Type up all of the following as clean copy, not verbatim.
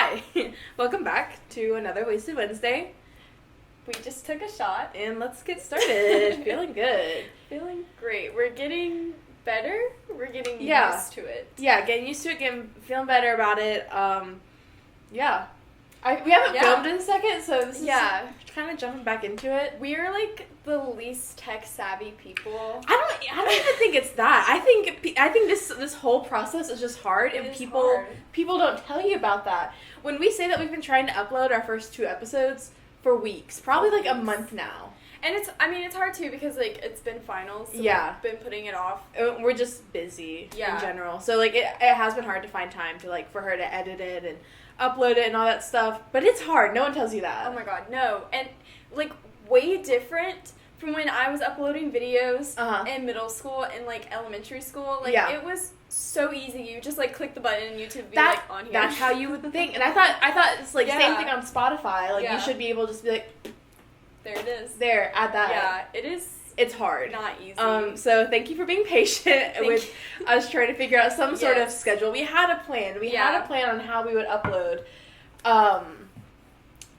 Hi, welcome back to another Wasted Wednesday, We just took a shot. and let's get started. Feeling good. Feeling great. We're getting better. We're getting Yeah. used to it. Yeah, getting used to it, feeling better about it. Yeah. We haven't filmed in a second, so this is kind of jumping back into it. We're like the least tech savvy people. I don't even think it's that. I think this whole process is just hard, and people don't tell you about that. When we say that we've been trying to upload our first 2 episodes for weeks, probably like a month now. And it's hard too because like it's been finals. So Yeah. We've been putting it off. We're just busy in general. So like it has been hard to find time to like for her to edit it and upload it and all that stuff. But it's hard. No one tells you that. Oh my god, no. And like way different from when I was uploading videos in middle school and like elementary school. Like it was so easy. You just like click the button and YouTube would be like on here. That's how you would think. And I thought it's like same thing on Spotify. Like you should be able to just be like, there it is. There, add that. Yeah, it is. It's hard. Not easy. So thank you for being patient with us trying to figure out some sort of schedule. We had a plan. We had a plan on how we would upload.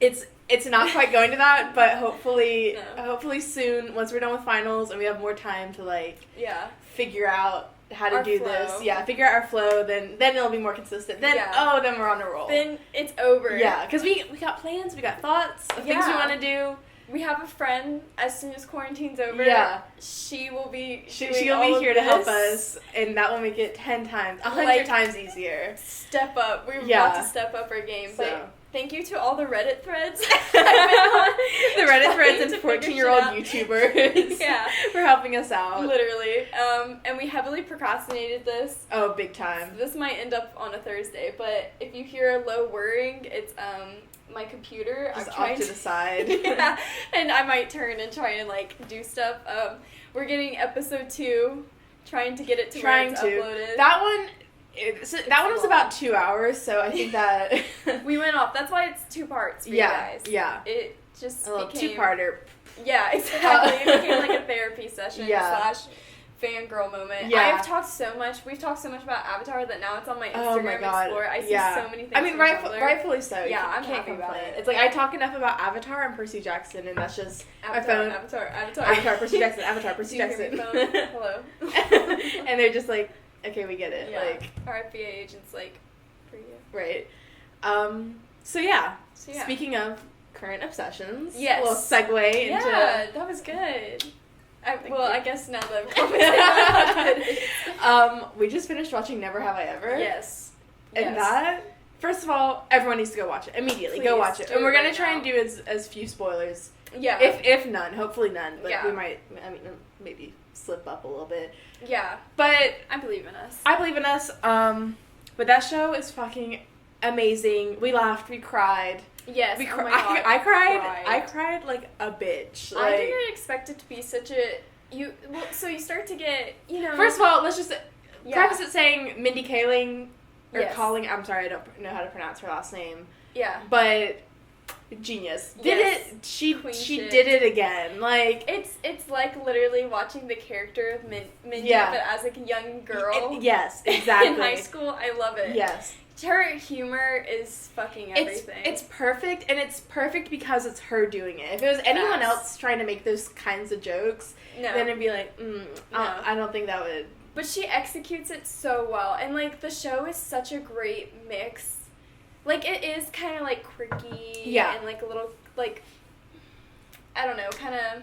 It's not quite going to that, but hopefully soon, once we're done with finals and we have more time to like figure out how to do this. Yeah, figure out our flow, then it'll be more consistent. Then then we're on a roll. Then it's over. Yeah, because we got plans, we got thoughts of things we want to do. We have a friend, as soon as quarantine's over, she will be She'll be here to help us, and that will make it 10 times, 100 times easier. Step up. We're about to step up our game. So. But thank you to all the Reddit threads I've been on. The Reddit threads and 14-year-old YouTubers for helping us out. Literally. And we heavily procrastinated this. Oh, big time. So this might end up on a Thursday, but if you hear low whirring, it's my computer. Just off to the side. And I might turn and try and like do stuff. We're getting episode 2, trying to get it to where it's uploaded. That one was about 2 hours, so I think that we went off. That's why it's 2 parts for you guys. Yeah. It just a became 2-parter. Yeah, exactly. It became like a therapy session / fangirl moment. Yeah. We've talked so much about Avatar that now it's on my Instagram Explore. I see so many things. I mean, rightfully so. Yeah, I'm can't happy about it. It's like I talk enough about Avatar and Percy Jackson, and that's just my phone. Avatar, Percy Jackson, Avatar, Percy Jackson. Hello. And they're just like, okay, we get it. Yeah. Like RFBA agents, like, for you. Right. So speaking of current obsessions, a little segue into. Yeah, that was good. I guess now that I'm commenting we just finished watching Never Have I Ever. Yes. And that, first of all, everyone needs to go watch it immediately. Go watch it. And we're gonna try and do as few spoilers. Yeah. If none, hopefully none. But we might. I mean, maybe slip up a little bit. Yeah. But I believe in us. But that show is fucking amazing. We laughed. We cried. Yes. Oh my God. I cried like a bitch. Like, I didn't expect it to be such a so you start to get, First of all, let's just preface it saying Mindy Kaling Calling. I'm sorry, I don't know how to pronounce her last name. Yeah. But genius. She did it again. Like it's like literally watching the character of Mindy but as like a young girl. Yes, exactly. In high school. I love it. Yes. Her humor is fucking everything. It's perfect, and it's perfect because it's her doing it. If it was anyone else trying to make those kinds of jokes, then it'd be like, I don't think that would. But she executes it so well, and like the show is such a great mix. Like it is kind of like quirky, and like a little like, I don't know, kind of.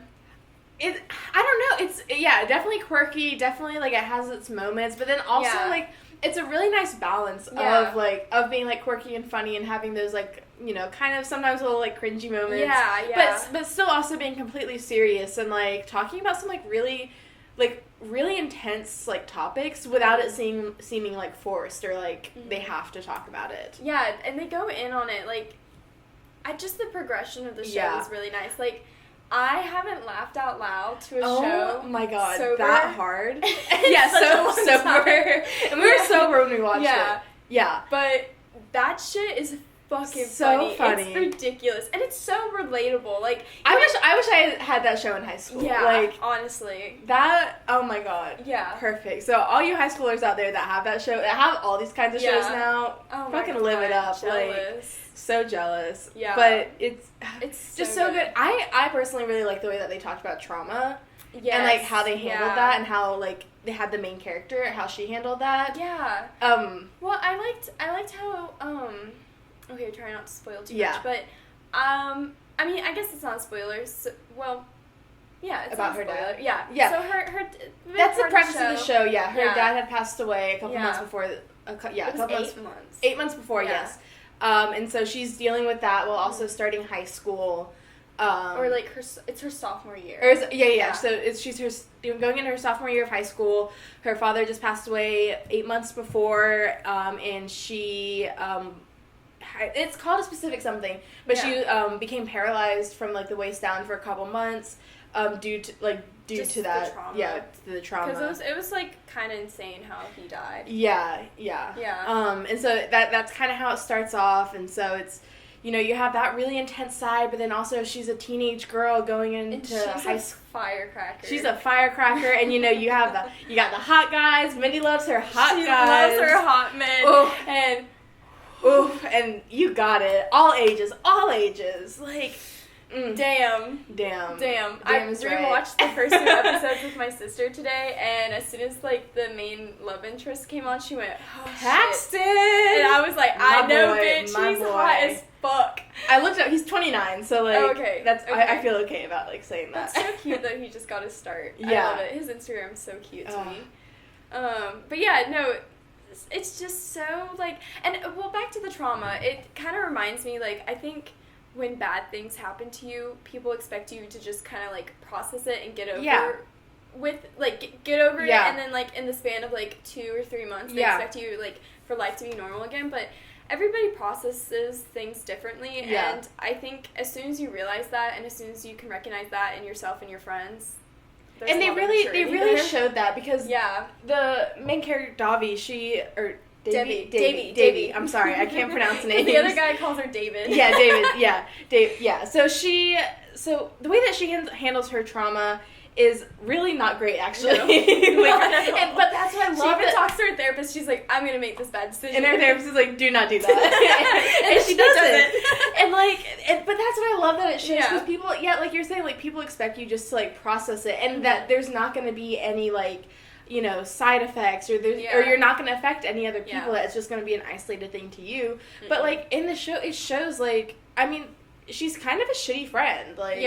I don't know. It's definitely quirky. Definitely like it has its moments, but then also like. It's a really nice balance of being like quirky and funny and having those like kind of sometimes a little like cringy moments. Yeah. But still also being completely serious and like talking about some like really intense like topics without it seeming like forced or like they have to talk about it. Yeah, and they go in on it like just the progression of the show is really nice. Like I haven't laughed out loud to a show. Oh my God, sober. that hard. So sober. And we were sober when we watched it. Yeah. But that shit is fucking so funny. It's ridiculous. And it's so relatable. Like, I wish I had that show in high school. Yeah, like, honestly. That, oh my god. Yeah. Perfect. So all you high schoolers out there that have that show, that have all these kinds of shows now, fucking live it up. Jealous. Like, so jealous. Yeah. But it's just so so good. I personally really like the way that they talked about trauma. Yes. And, like, how they handled that, and how, like, they had the main character, how she handled that. Yeah. Well, I liked how, okay, try not to spoil too much, but, I mean, I guess it's not a spoiler, so, well, yeah, it's about not a her spoiler. dad. Yeah. Yeah. So her that's the premise of the show, yeah. Her dad had passed away a couple months before, a couple months. 8 months. 8 months before, yes. And so she's dealing with that while also starting high school. Or like it's her sophomore year. So she's going into her sophomore year of high school. Her father just passed away 8 months before, and she it's called a specific something, but she became paralyzed from like the waist down for a couple months, due to that the trauma. Because it was like kind of insane how he died. Yeah. And so that's kind of how it starts off, and so it's. You know, you have that really intense side, but then also she's a teenage girl going into high school. Firecracker. She's a firecracker, and you know you got the hot guys. Mindy loves her hot guys. She loves her hot men. And you got it. All ages. Like, Damn. I rewatched the first 2 episodes with my sister today, and as soon as like the main love interest came on, she went, "Oh, Paxton!" Shit. And I was like, "I know, bitch. He's hot as fuck." I looked up. He's 29, so like, okay. I feel okay about like saying that. That's so cute that he just got his start. Yeah. I love it. His Instagram's so cute to me. But yeah, no. It's just so like, and well, back to the trauma. It kind of reminds me, like, I think. When bad things happen to you, people expect you to just kind of, like, process it and get over get over it, and then, like, in the span of, like, 2 or 3 months, they expect you, like, for life to be normal again, but everybody processes things differently, and I think as soon as you realize that, and as soon as you can recognize that in yourself and your friends, and they really showed that, because the main character, Davy. I'm sorry, I can't pronounce names. The other guy calls her David. Yeah, David. Yeah. So the way that she handles her trauma is really not great, actually. No. But that's what I love. She even talks to her therapist. She's like, "I'm gonna make this bad decision," and her therapist is like, "Do not do that," and she doesn't. But that's what I love that it shows, because people, like you're saying, like people expect you just to like process it, and that there's not gonna be any like. You know, side effects, or you're not going to affect any other people. It's just going to be an isolated thing to you. Mm-hmm. But like in the show, it shows like, I mean, she's kind of a shitty friend. Like,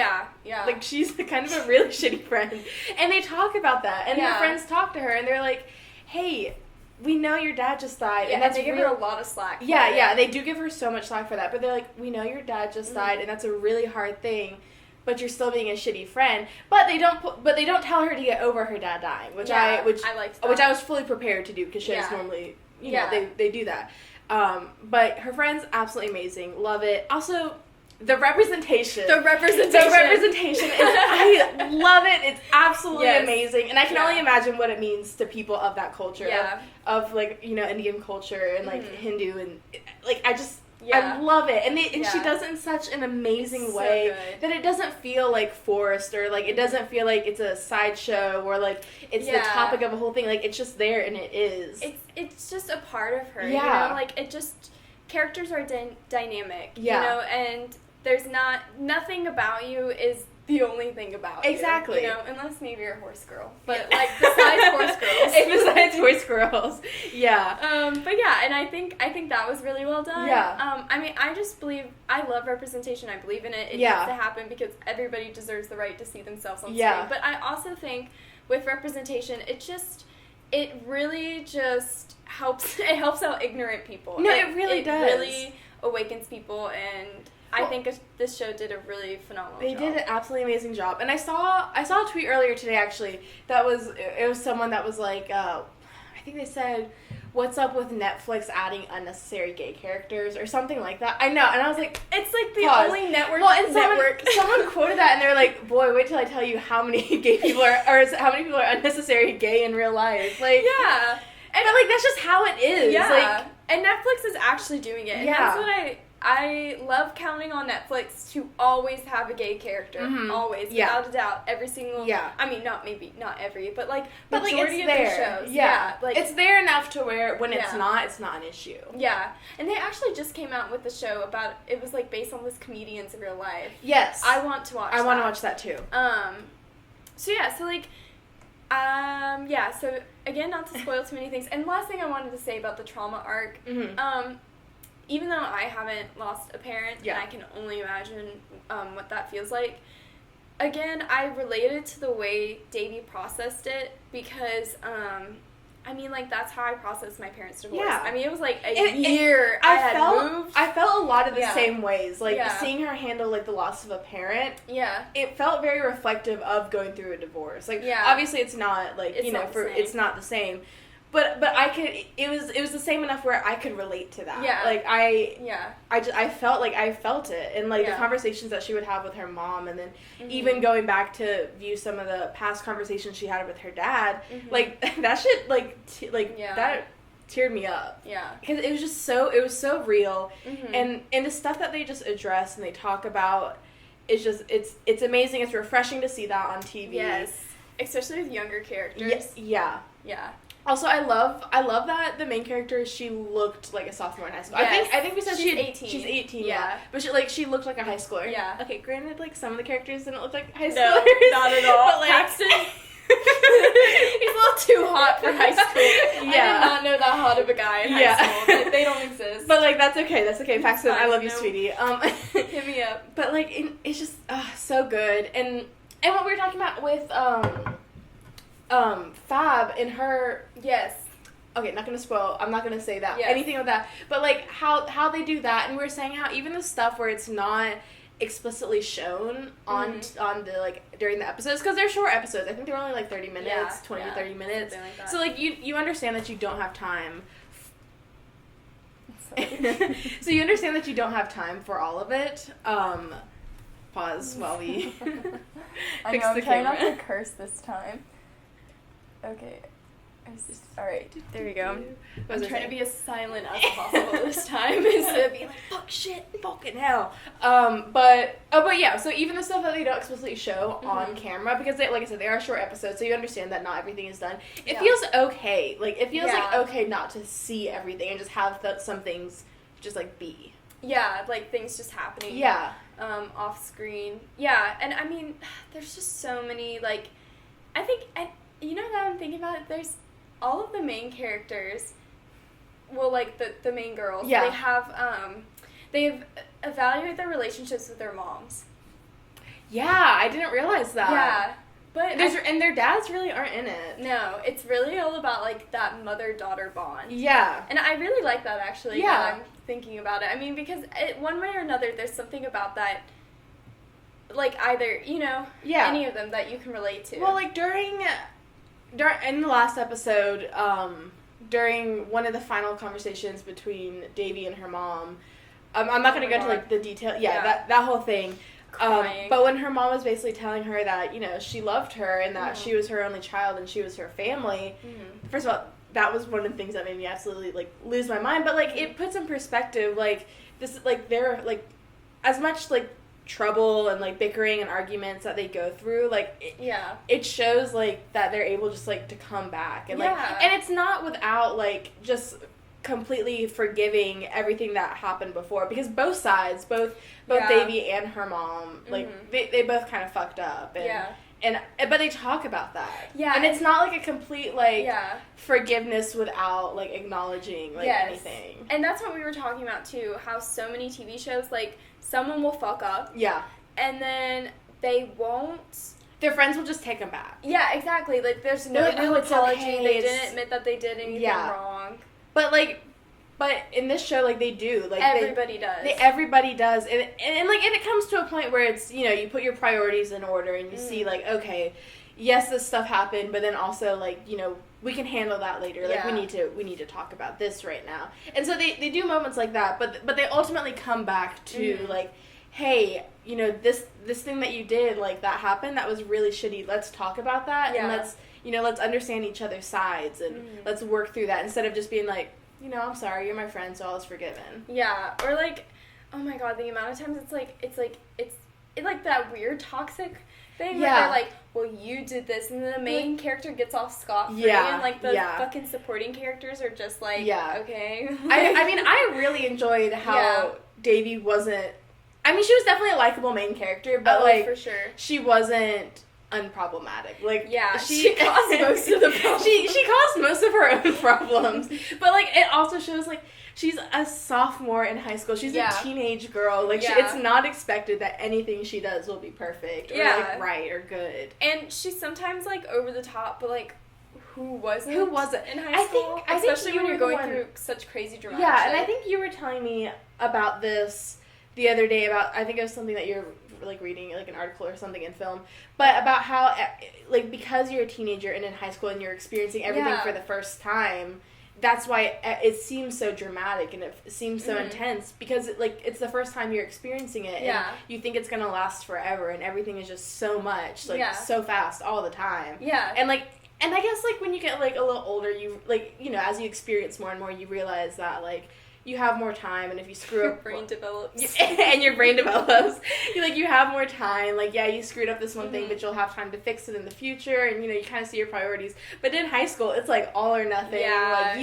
like she's kind of a really shitty friend, and they talk about that, and her friends talk to her, and they're like, "Hey, we know your dad just died," and they give her a lot of slack. They do give her so much slack for that, but they're like, "We know your dad just died, and that's a really hard thing." But you're still being a shitty friend. But they don't tell her to get over her dad dying, which I liked that. Which I was fully prepared to do, because shows normally, you know, they do that. But her friend's absolutely amazing. Love it. Also, the representation. is, I love it. It's absolutely amazing. And I can only imagine what it means to people of that culture. Of like, you know, Indian culture and like Hindu, and like I love it, and she does it in such an amazing way that it doesn't feel like forced, or like it doesn't feel like it's a sideshow, or like it's the topic of a whole thing. Like it's just there, and it is. It's just a part of her. You know, like it just characters are dynamic. You know, and there's nothing about you is the only thing about you, you know, unless maybe you're a horse girl. But like besides horse girls. Besides horse girls. Yeah. But yeah, and I think that was really well done. Yeah. I mean, I just believe, I love representation. I believe in it. It needs to happen because everybody deserves the right to see themselves on screen. But I also think with representation, it really just helps. It helps out ignorant people. No, it really does. It really awakens people, and I think this show did a really phenomenal job. They did an absolutely amazing job. And I saw a tweet earlier today, actually, it was someone that was like, I think they said, "What's up with Netflix adding unnecessary gay characters?" or something like that. I know, and I was like, it's like the only network. Well, and someone quoted that, and they're like, "Boy, wait till I tell you how many gay people are, or how many people are unnecessary gay in real life." Like, and but like that's just how it is. Yeah. Like, And Netflix is actually doing it. And that's what I love counting on Netflix to always have a gay character. Always. Without a doubt. Every single... I mean, not every, but like, majority of their shows. Yeah. Like, it's there enough to where when it's not an issue. Yeah. And they actually just came out with a show about... It was, like, based on this comedian's real life. Yes. I want to watch that. I want to watch that, too. So, so again, not to spoil too many things. And last thing I wanted to say about the trauma arc, even though I haven't lost a parent, and I can only imagine what that feels like, again, I related to the way Davey processed it because, I mean, like, that's how I processed my parents' divorce. Yeah. I mean, it was like a year I had moved. I felt a lot of the same ways. Like, seeing her handle, like, the loss of a parent. Yeah. It felt very reflective of going through a divorce. Like, obviously it's not, like, it's not the same. But I could, it was the same enough where I could relate to that. Yeah. Like, I felt like I felt it. And, like, the conversations that she would have with her mom, and then even going back to view some of the past conversations she had with her dad, like, that shit, that teared me up. Yeah. Because it was so real. And the stuff that they just address and they talk about, it's just, it's amazing. It's refreshing to see that on TV. Yes. Especially with younger characters. Yeah. Also, I love that the main character, she looked like a sophomore in high school. Yes. I think we said she's 18. She's 18, yeah. But she looked like a high schooler. Yeah. Okay, granted, like, some of the characters didn't look like high schoolers. No, not at all. But, like, Paxton, he's a little too hot for high school. Yeah. I did not know that hot of a guy in high school. They don't exist. But, like, that's okay. Paxton, I love you, sweetie. Hit me up. But, like, it's just so good. And what we were talking about with Fab and her... Yes. Okay, not gonna spoil. I'm not gonna say that anything of that. But like how they do that, and we were saying how even the stuff where it's not explicitly shown on the like during the episodes, because they're short episodes. I think they're only like 30 minutes, 20 to 30 minutes. Like that. So like you understand that you don't have time. So you understand that you don't have time for all of it. Pause while we fix I know, the I'm trying camera. not to curse this time. Okay. Alright, there we go. I'm trying to be as silent as possible this time instead of being like, fuck shit, fucking hell. But yeah, so even the stuff that they don't explicitly show on camera, because they, like I said, they are short episodes, so you understand that not everything is done. It feels okay. Like, it feels like okay not to see everything and just have some things just like be. Yeah, like things just happening. Yeah. Off screen. Yeah, and I mean, there's just so many, like, I think, you know, now I'm thinking about it, there's all of the main characters, well, like, the main girls, they've evaluated their relationships with their moms. Yeah, I didn't realize that. Yeah. But and their dads really aren't in it. No, it's really all about, like, that mother-daughter bond. Yeah. And I really like that, actually, yeah. now I'm thinking about it. I mean, because one way or another, there's something about that, like, either, you know, any of them that you can relate to. Well, like, in the last episode, during one of the final conversations between Davy and her mom, I'm not going to go into, like, the detail. Yeah, that whole thing. But when her mom was basically telling her that, you know, she loved her and that she was her only child and she was her family, first of all, that was one of the things that made me absolutely, like, lose my mind. But, like, it puts in perspective, like, this, like, they're, like, as much, like, trouble and, like, bickering and arguments that they go through, like, it shows, like, that they're able just, like, to come back. And, like, and it's not without, like, just completely forgiving everything that happened before, because both sides, both Davy and her mom, like, they both kind of fucked up. And but they talk about that. Yeah. And it's not, like, a complete, like, forgiveness without, like, acknowledging, like, anything. And that's what we were talking about, too, how so many TV shows, like, someone will fuck up. Yeah. And then they won't. Their friends will just take them back. Yeah, exactly. Like, there's no real apology. Okay. They didn't admit that they did anything wrong. But, like, in this show, like, they do. Like, everybody does. Everybody does. And like, and it comes to a point where it's, you know, you put your priorities in order and you see, like, okay, yes, this stuff happened, but then also, like, you know, we can handle that later. Like, we need to talk about this right now. And so they do moments like that, but they ultimately come back to, like, hey, you know, this thing that you did, like, that happened, that was really shitty. Let's talk about that, and let's understand each other's sides, and let's work through that, instead of just being like, I'm sorry, you're my friend, so all is forgiven. Yeah, or like, oh my god, the amount of times it's like that weird toxic thing where they're like, well, you did this, and then the main character gets off scot-free, and like the fucking supporting characters are just like, okay. I mean, I really enjoyed how Davy wasn't, I mean, she was definitely a likable main character, but like, for sure. she wasn't unproblematic. Like, she caused most of the problems. She caused most of her own problems. But like, it also shows like she's a sophomore in high school. She's a teenage girl. Like, it's not expected that anything she does will be perfect or like right or good. And she's sometimes like over the top, but like, who wasn't in high school? I Especially think when you're going through such crazy dramatic shit. and I think you were telling me about this the other day about, I think it was something that you're like reading, like an article or something in film, but about how like because you're a teenager and in high school and you're experiencing everything for the first time, that's why it seems so dramatic and it seems so intense, because it's the first time you're experiencing it and you think it's gonna last forever and everything is just so much so fast all the time. And I guess like when you get like a little older, you like, as you experience more and more, you realize that like you have more time, and if you screw up, your brain develops. And your brain develops. You have more time. Like, you screwed up this one thing, but you'll have time to fix it in the future, and you kind of see your priorities. But in high school, it's like all or nothing. Yeah, like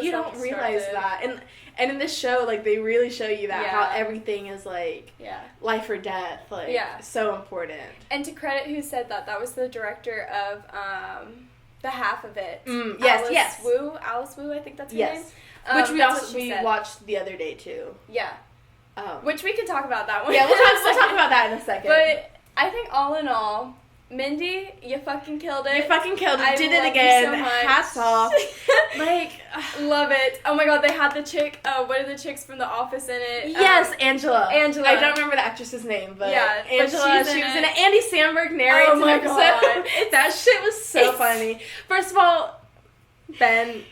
you don't realize that. And in this show, like they really show you that how everything is like life or death. Like so important. And to credit who said that was the director of The Half of It. Alice Wu, I think that's her name. Which we watched the other day too. Yeah. Which we can talk about that one. Yeah, we'll talk about that in a second. But I think all in all, Mindy, you fucking killed it. You fucking killed it. Did it again. So much. Hats off. Love it. Oh my god, they had the chick, what are the chicks from The Office in it? Yes, Angela. I don't remember the actress's name, but Angela, she was in it. Andy Samberg narrates an episode. God. That shit was so funny. First of all, Ben,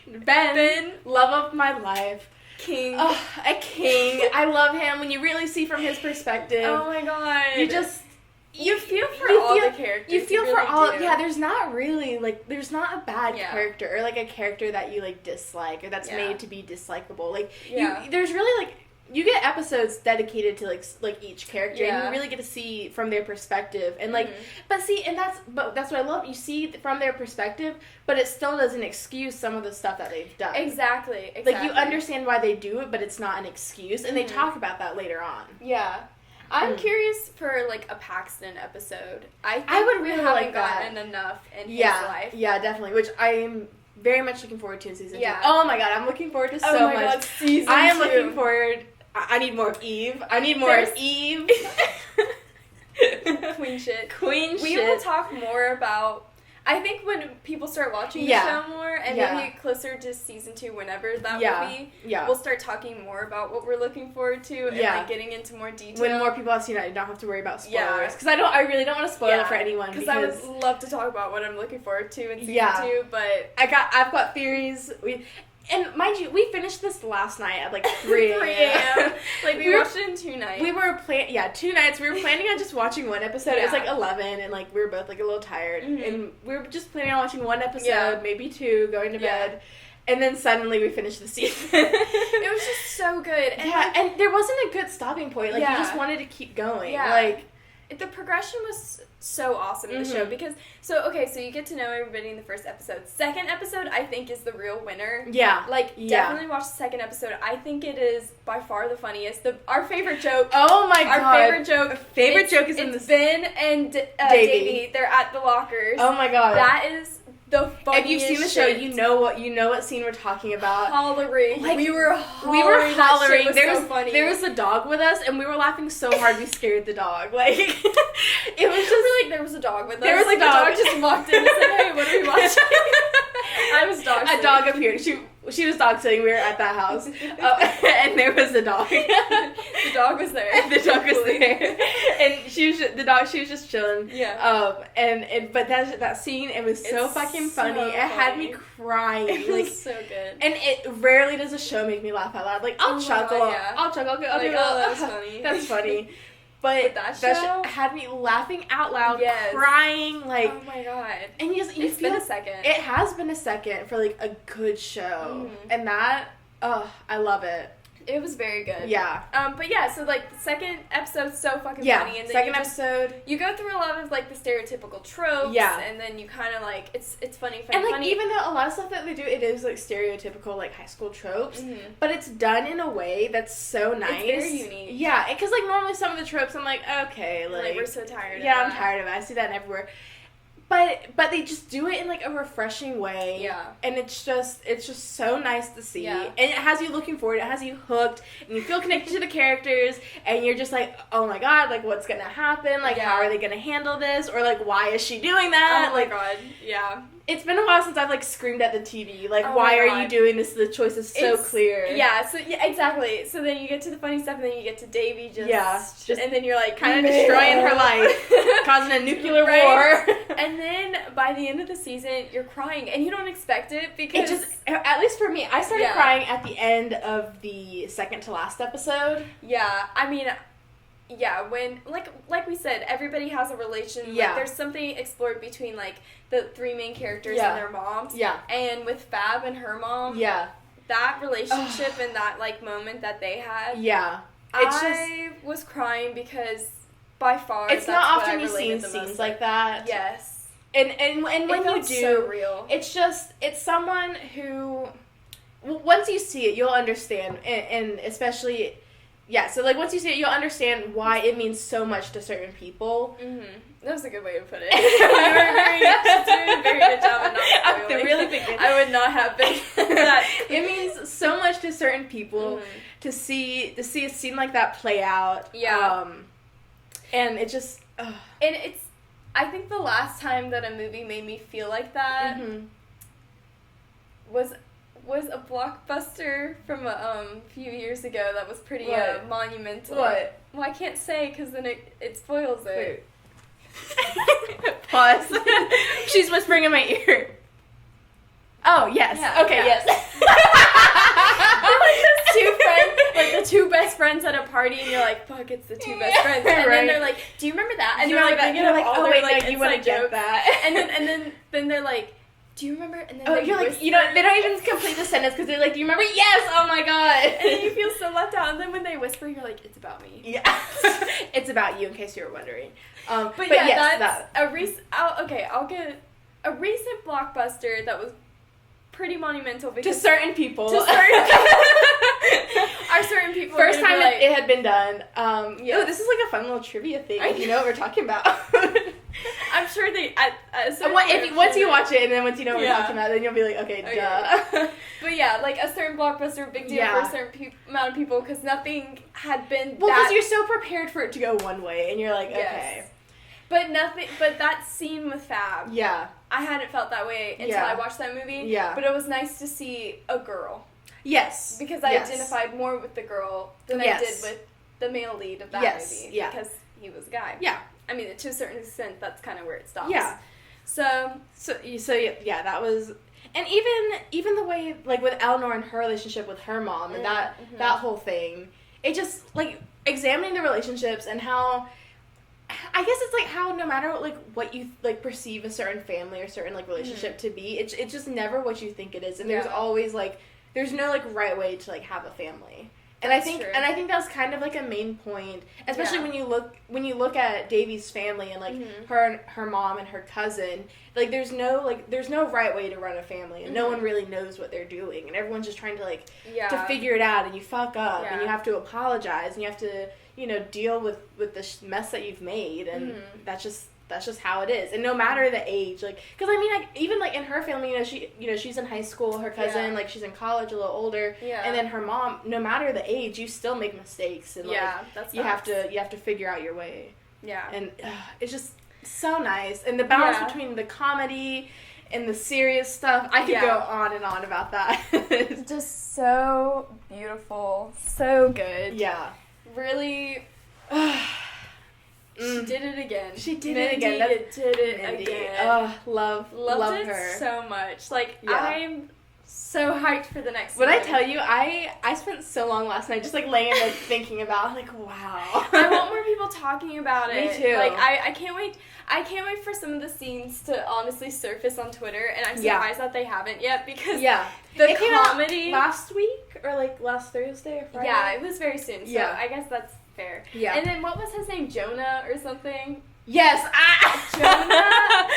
love of my life. King. Oh, a king. I love him. When you really see from his perspective. Oh my god. You feel for all the characters. You feel really for all. do. Yeah, there's not really there's not a bad character or like a character that you like dislike or that's made to be dislikable. Like there's really you get episodes dedicated to like each character and you really get to see from their perspective and but that's what I love. You see from their perspective, but it still doesn't excuse some of the stuff that they've done. Exactly. Like you understand why they do it, but it's not an excuse, and they talk about that later on. Yeah. I'm curious for like a Paxton episode. I would really haven't gotten enough in his life. Yeah, definitely. Which I am very much looking forward to in season 2. Yeah. Oh my god, I'm looking forward to so much. Oh my god, season 2. I am looking forward. I need more of Eve. I need more of Eve. Queen shit. We will talk more about. I think when people start watching the show more, and maybe closer to season 2, whenever that will be, we'll start talking more about what we're looking forward to and like getting into more detail. When more people have seen it, I don't have to worry about spoilers. Because I really don't want to spoil it for anyone. Because I would love to talk about what I'm looking forward to in season 2, but I've got theories. And mind you, we finished this last night at like 3 a.m. Like we watched it in 2 nights. We were 2 nights. We were planning on just watching one episode. It was like 11, and like we were both like a little tired, and we were just planning on watching one episode, maybe 2, going to bed. And then suddenly we finished the season. It was just so good. And and there wasn't a good stopping point. Like you just wanted to keep going. Yeah. Like the progression was so awesome in the show because so you get to know everybody in the first episode. Second episode I think is the real winner. Yeah. Definitely watch the second episode. I think it is by far the funniest. Our favorite joke. Oh my god. Our favorite joke. Favorite joke is in the Ben and Davey. They're at the lockers. Oh my god. That is the funniest. If you've seen the show, you know what scene we're talking about. Hollering. Like, we were hollering. That shit was so funny. There was a dog with us, and we were laughing so hard we scared the dog. Like, it was just there was a dog with us. There was a dog. The dog just walked in and said, "Hey, what are we watching?" I was dog sitting. A dog appeared. She was dog sitting. We were at that house, and there was a dog. The dog was there. The dog was there, and she was just chilling. Yeah. But that scene, it was so fucking funny. It had me crying. It was so good. And it rarely does a show make me laugh out loud. Like I'll chuckle. I'll chuckle. I'll do that's funny. That's funny. But that show had me laughing out loud, crying, like... Oh my god. And you it's feel... been a second. It has been a second for, like, a good show. And that Oh, I love it. It was very good. Yeah. But yeah, so like the second episode's so fucking funny, and then second episode you go through a lot of like the stereotypical tropes, and then you kind of like it's funny, and like funny. Even though a lot of stuff that they do, it is like stereotypical like high school tropes, but it's done in a way that's so nice. It's very unique. Yeah, because like normally some of the tropes, I'm like, okay, like we're so tired. Yeah, I'm tired of it. I see that everywhere. But they just do it in like a refreshing way. Yeah. And it's just so nice to see. Yeah. And it has you looking forward, it has you hooked, and you feel connected to the characters, and you're just like, oh my god, like what's gonna happen? Like how are they gonna handle this? Or like why is she doing that? Oh like, my god. Yeah. It's been a while since I've like screamed at the TV. Like, why are you doing this? The choice is so clear. Yeah, so yeah, exactly. So then you get to the funny stuff, and then you get to Davy just and then you're like kind of destroying her life, causing a nuclear war. And then by the end of the season, you're crying, and you don't expect it because it just, at least for me, I started crying at the end of the second to last episode. Yeah, I mean. Yeah, when like we said, everybody has a relation. Yeah. Like, there's something explored between like the three main characters and their moms. Yeah. And with Fab and her mom. Yeah. That relationship and that like moment that they had. Yeah. I was crying because by far it's not often you see scenes like that. Yes. And when you do, so real. It's someone who, once you see it, you'll understand, and especially. Yeah, so, like, once you see it, you'll understand why it means so much to certain people. Mm-hmm. That was a good way to put it. You were doing a very good job of not spoiling. Really big. I would not have been that. It means so much to certain people to see a scene like that play out. Yeah. And it just... And it's... I think the last time that a movie made me feel like that was a blockbuster from a few years ago that was pretty monumental. What? Well, I can't say because then it spoils it. Pause. She's whispering in my ear. Oh, yes. Yeah, okay, yes. Like those two friends, like the two best friends at a party, and you're like, fuck, it's the two best friends. And then they're like, do you remember that? And you're like, oh, wait, no, you want to get that. And then they're like, do you remember? And then you're like, they don't even complete the sentence because they're like, do you remember? Yes! Oh my god! And then you feel so left out. And then when they whisper, you're like, it's about me. Yeah. It's about you, in case you were wondering. But yeah, yes, that's a recent. I'll get a recent blockbuster that was pretty monumental because to certain people. Our certain people. First time it had been done. Oh, this is like a fun little trivia thing. If you know what we're talking about. I'm sure they. Once you watch it and then once you know what we're talking about, then you'll be like, okay. Duh. But yeah, like a certain blockbuster, big deal for a certain amount of people because nothing had been. Well, because you're so prepared for it to go one way, and you're like, okay. Yes. But that scene with Fab. Yeah. I hadn't felt that way until I watched that movie. Yeah. But it was nice to see a girl. Yes. Because I identified more with the girl than I did with the male lead of that movie. Yeah. Because he was a guy. Yeah. I mean, to a certain extent, that's kind of where it stops. Yeah. So yeah, that was, and even the way, like, with Eleanor and her relationship with her mom and that whole thing, it just, like, examining the relationships and how, I guess it's, like, how no matter, like, what you, like, perceive a certain family or certain, like, relationship to be, it's just never what you think it is, and there's always, like, there's no, like, right way to, like, have a family. And I think that's kind of like a main point, especially when you look at Davy's family and like her mom and her cousin. Like there's no right way to run a family, and no one really knows what they're doing, and everyone's just trying to to figure it out. And you fuck up, and you have to apologize, and you have to deal with the mess that you've made, and that's just how it is. And no matter the age, like, because I mean, like, even like in her family, she's in high school, her cousin, like, she's in college, a little older, and then her mom, no matter the age, you still make mistakes, and like, you have to figure out your way. Yeah. And it's just so nice, and the balance between the comedy and the serious stuff, I could go on and on about that. It's just so beautiful, so good. Yeah. Really. She did it again. She did it again. Did it again. Oh, love Loved it her so much. Like, I'm so hyped for the next season. When I tell you, I spent so long last night just, like, laying in bed thinking about, like, wow. I want more people talking about it. Me too. Like, I can't wait. I can't wait for some of the scenes to honestly surface on Twitter, and I'm surprised that they haven't yet, because the comedy... last week, or, like, last Thursday or Friday? Yeah, it was very soon, so I guess that's fair. Yeah. And then what was his name? Jonah or something? Yes, Jonah.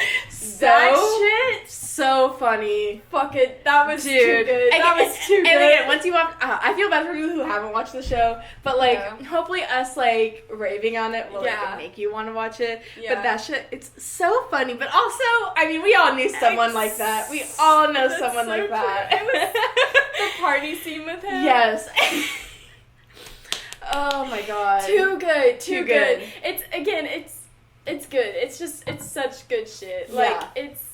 That shit. So funny. Fuck it. That was too good. That was too good. And again, once you watch, I feel bad for people who haven't watched the show, but like, hopefully us like raving on it will like make you want to watch it. Yeah. But that shit, it's so funny. But also, I mean, we all knew someone like that. We all know someone so like that. It was the party scene with him. Yes. Oh my god. Too good. Too good. It's good. It's just, it's such good shit. Like, it's...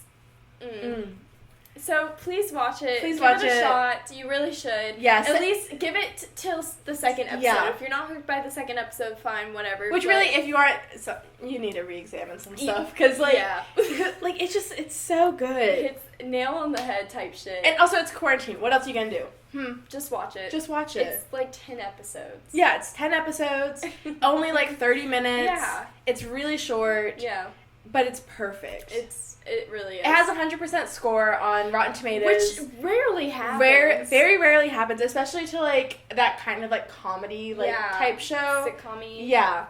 So, please watch it. Please watch it. Give it a shot. You really should. Yes. At least give it till the second episode. Yeah. If you're not hooked by the second episode, fine, whatever. Which really, if you aren't... So, you need to re-examine some stuff. Because, like... Yeah. Like, it's just... It's so good. It's nail on the head type shit. And also, it's quarantine. What else are you gonna do? Just watch it. Just watch it. It's like 10 episodes. Yeah, it's 10 episodes. Only like 30 minutes. Yeah. It's really short. Yeah. But it's perfect. It really is. It has a 100% score on Rotten Tomatoes. Which rarely happens. Very rarely happens, especially to like that kind of like comedy like type show. Sitcom-y. Yeah.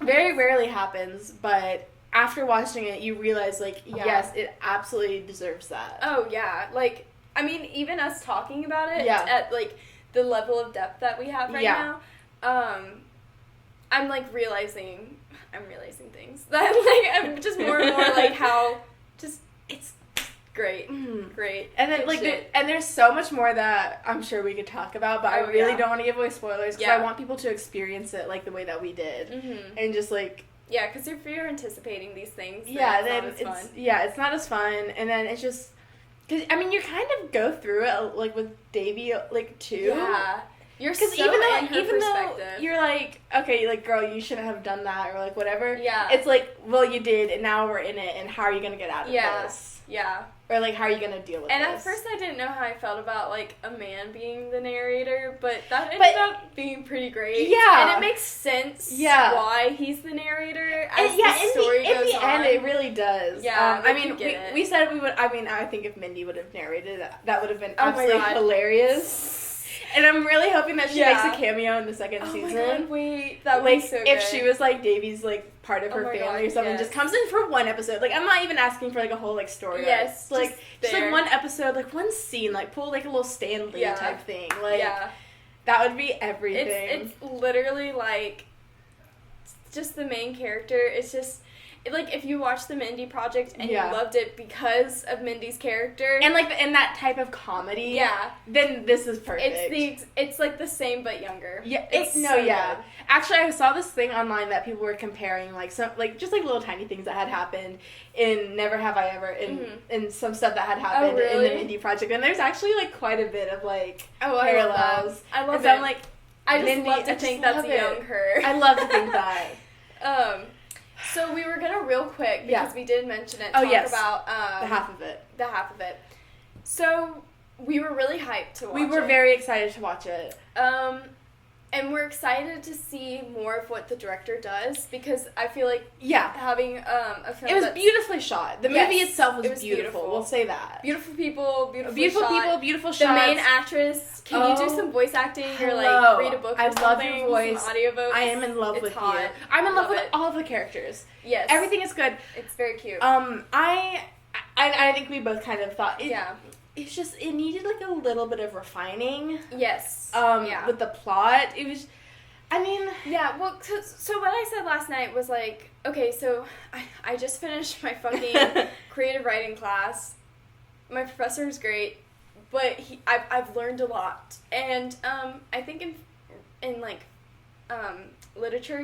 Very rarely happens, but after watching it, you realize like, yes, it absolutely deserves that. Oh, yeah. Like, I mean, even us talking about it at, like, the level of depth that we have right now, I'm, like, realizing things. That, like, I'm just more and more, like, how just, it's great. Great. And then, like, and there's so much more that I'm sure we could talk about, but I really don't want to give away spoilers, because I want people to experience it, like, the way that we did. And just, like... Yeah, because if you're anticipating these things, then it's not as fun. Yeah, it's not as fun, and then it's just... Because, I mean, you kind of go through it, like, with Davey, like, too. Yeah. You're so even though you're like, okay, like, girl, you shouldn't have done that, or, like, whatever. Yeah. It's like, well, you did, and now we're in it, and how are you going to get out of this? Yeah. Or, like, how are you going to deal with this? And at first I didn't know how I felt about, like, a man being the narrator, but that ended up being pretty great. Yeah. And it makes sense why he's the narrator as the story goes on. In the end, it really does. Yeah, I mean, we said we would, I mean, I think if Mindy would have narrated it, that would have been absolutely hilarious. And I'm really hoping that she makes a cameo in the second season. My God, wait, that would be so good. If she was, like, Davey's, like, part of her family or something, just comes in for one episode. Like, I'm not even asking for, like, a whole, like, story. Yes, like, just like, one episode, like, one scene, like, pull, like, a little Stan Lee type thing. Like, that would be everything. It's literally, like, just the main character. It's just... Like, if you watched the Mindy Project and you loved it because of Mindy's character... And, like, in that type of comedy... Yeah. Then this is perfect. It's like, the same but younger. Yeah. Good. Actually, I saw this thing online that people were comparing, like, some... Like, just, like, little tiny things that had happened in Never Have I Ever, and some stuff that had happened in the Mindy Project. And there's actually, like, quite a bit of, like, parallels. I love it. So I'm like... I just love to think that's a young her. I love to think that. So we were gonna real quick, because we did mention it, talk about the half of it. The half of it. So we were really hyped to watch it. We were very excited to watch it. And we're excited to see more of what the director does, because I feel like having a film it was beautifully shot. The movie itself was beautiful. We'll say that. Beautiful people, beautiful shots. The main actress, can you do some voice acting or like read a book or something? I love your voice. Some audiobooks. I am in love with you. I'm in love with all of the characters. Yes. Everything is good. It's very cute. I think we both kind of thought it's just, it needed, like, a little bit of refining. Yes. With the plot. It was, I mean... Yeah, well, so what I said last night was, like, okay, so I just finished my fucking creative writing class. My professor is great, but I've learned a lot. And I think in like, literature,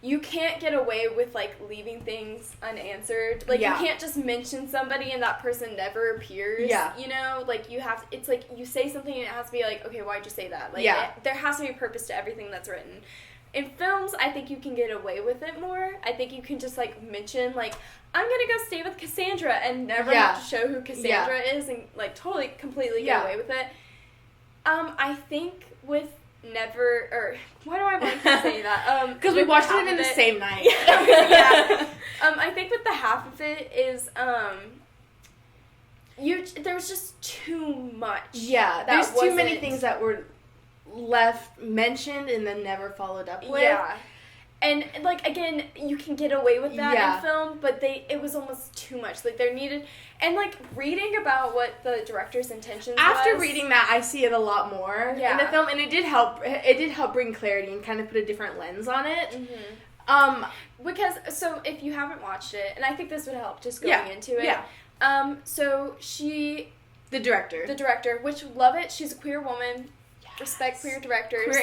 you can't get away with, like, leaving things unanswered. Like, you can't just mention somebody and that person never appears. Yeah. You know? Like, you have... It's like, you say something and it has to be like, okay, why'd you say that? Like, there has to be a purpose to everything that's written. In films, I think you can get away with it more. I think you can just, like, mention, like, I'm gonna go stay with Cassandra and never have to show who Cassandra is and, like, totally, completely get away with it. I think with Never, or why do I want to say that? Because we watched it in the same night. Yeah. I think with the half of it is, there was just too much. Yeah, there's too many things that were left mentioned and then never followed up with. Yeah. And, like, again, you can get away with that in film, but it was almost too much. Like, there needed... And, like, reading about what the director's intentions After reading that, I see it a lot more in the film, and it did help bring clarity and kind of put a different lens on it. Mm-hmm. Because, so, if you haven't watched it, and I think this would help just going into it. Yeah. So, The director, which, love it, she's a queer woman. Yes. Respect queer directors.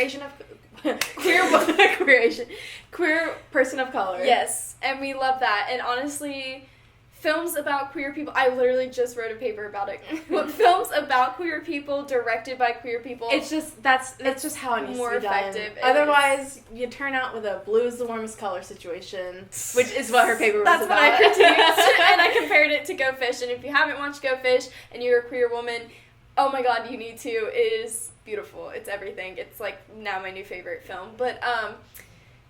Queer person of color. Yes, and we love that. And honestly, films about queer people, I literally just wrote a paper about it. But films about queer people, directed by queer people. It's just, that's just how it needs more to be done. effective. Otherwise, you turn out with a blue is the warmest color situation, which is what her paper was That's about. That's what I critiqued. And I compared it to Go Fish. And if you haven't watched Go Fish and you're a queer woman, oh my god, you need to. It is beautiful. It's everything. It's, like, now my new favorite film. But,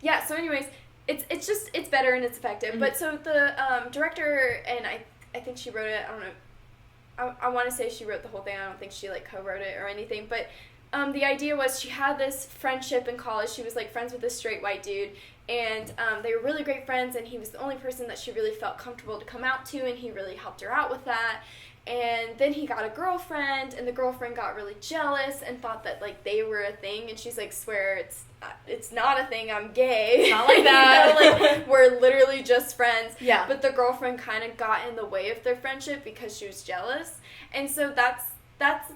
yeah, so anyways, it's better and it's effective. Mm-hmm. But so the director, and I think she wrote it, I don't know, I want to say she wrote the whole thing. I don't think she, like, co-wrote it or anything. But the idea was she had this friendship in college. She was, like, friends with this straight white dude. And they were really great friends, and he was the only person that she really felt comfortable to come out to, and he really helped her out with that. And then he got a girlfriend, and the girlfriend got really jealous and thought that, like, they were a thing. And she's like, swear, it's not a thing, I'm gay. It's not like that. You know, like, we're literally just friends. Yeah. But the girlfriend kind of got in the way of their friendship because she was jealous. And so that's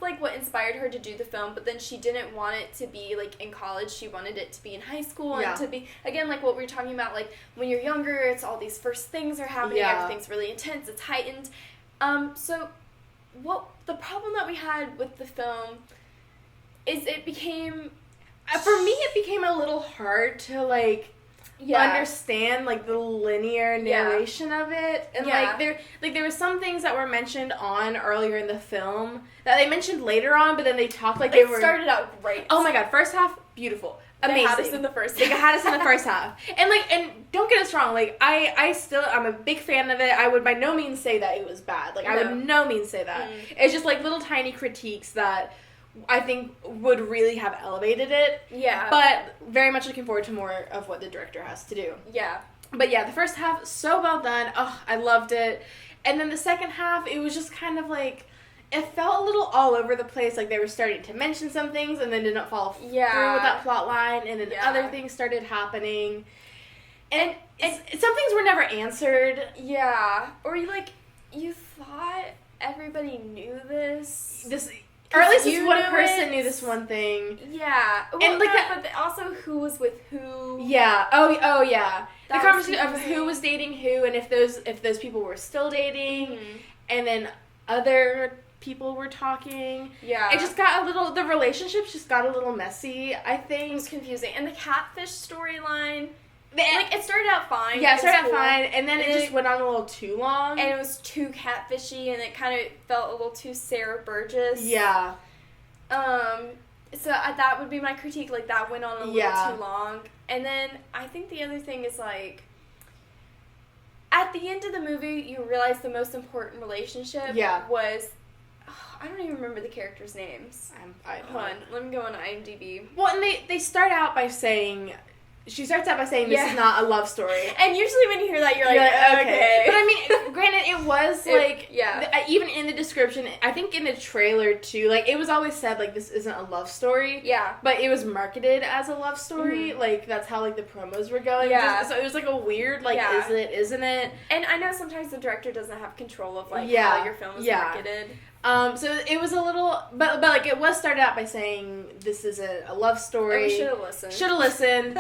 like, what inspired her to do the film. But then she didn't want it to be, like, in college. She wanted it to be in high school and to be, again, like what we were talking about, like, when you're younger, it's all these first things are happening. Yeah. Everything's really intense. It's heightened. So the problem that we had with the film is it became... For me, it became a little hard to, like... understand, like, the linear narration of it. And, like, there were some things that were mentioned on earlier in the film that they mentioned later on, but then they talked like they were... started out great. Oh, my God. First half, beautiful. Amazing. They had us in the first half. They had us in the first half. And, like, and don't get us wrong, like, I'm a big fan of it. I would by no means say that it was bad. Like, I would no means say that. It's just, like, little tiny critiques that... I think would really have elevated it. Yeah. But very much looking forward to more of what the director has to do. Yeah. But yeah, the first half, so well done. Oh, I loved it. And then the second half, it was just kind of like, it felt a little all over the place. Like they were starting to mention some things and then didn't follow through with that plot line. And then other things started happening. And some things were never answered. Yeah. Or you thought everybody knew this. Or at least this one person knew this one thing. Yeah. Well, and like but also who was with who. Yeah. Oh yeah. The conversation of who was dating who and if those people were still dating. Mm-hmm. And then other people were talking. Yeah. It just got the relationships just got a little messy, I think. It was confusing. And the catfish storyline... Like, it started out fine. Yeah, it started out fine, and then it just went on a little too long. And it was too catfishy, and it kind of felt a little too Sarah Burgess. Yeah. So that would be my critique. Like, that went on a little too long. And then I think the other thing is, like, at the end of the movie, you realize the most important relationship was... I don't even remember the characters' names. Hold on, let me go on IMDb. Well, and they start out by saying... She starts out by saying this is not a love story. And usually when you hear that, you're like okay. But I mean, granted, it was like, even in the description, I think in the trailer too, like, it was always said, like, this isn't a love story. Yeah. But it was marketed as a love story. Mm-hmm. Like, that's how, like, the promos were going. Yeah. So it was, like, a weird, like, is it, isn't it? And I know sometimes the director doesn't have control of, like, how your film is marketed. So it was a little, but like, it was started out by saying this isn't a love story. And we should have listened.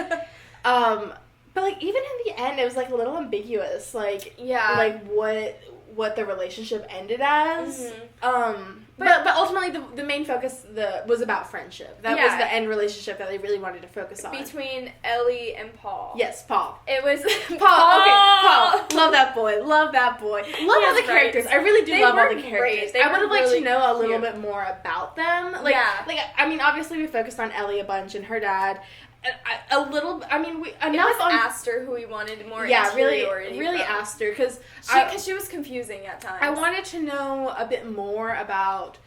But like, even in the end, it was like a little ambiguous, like, like what the relationship ended as. Mm-hmm. But ultimately, the main focus was about friendship. That was the end relationship that they really wanted to focus on. Between Ellie and Paul. Yes, Paul. It was Paul. Okay, Paul. Love that boy. Love all the characters. I really do love all the characters. I would have liked to know a little bit more about them. Like, I mean, obviously we focused on Ellie a bunch and her dad. A little. I mean, enough on Aster who we wanted more. Really Aster because she was confusing at times. I wanted to know a bit more about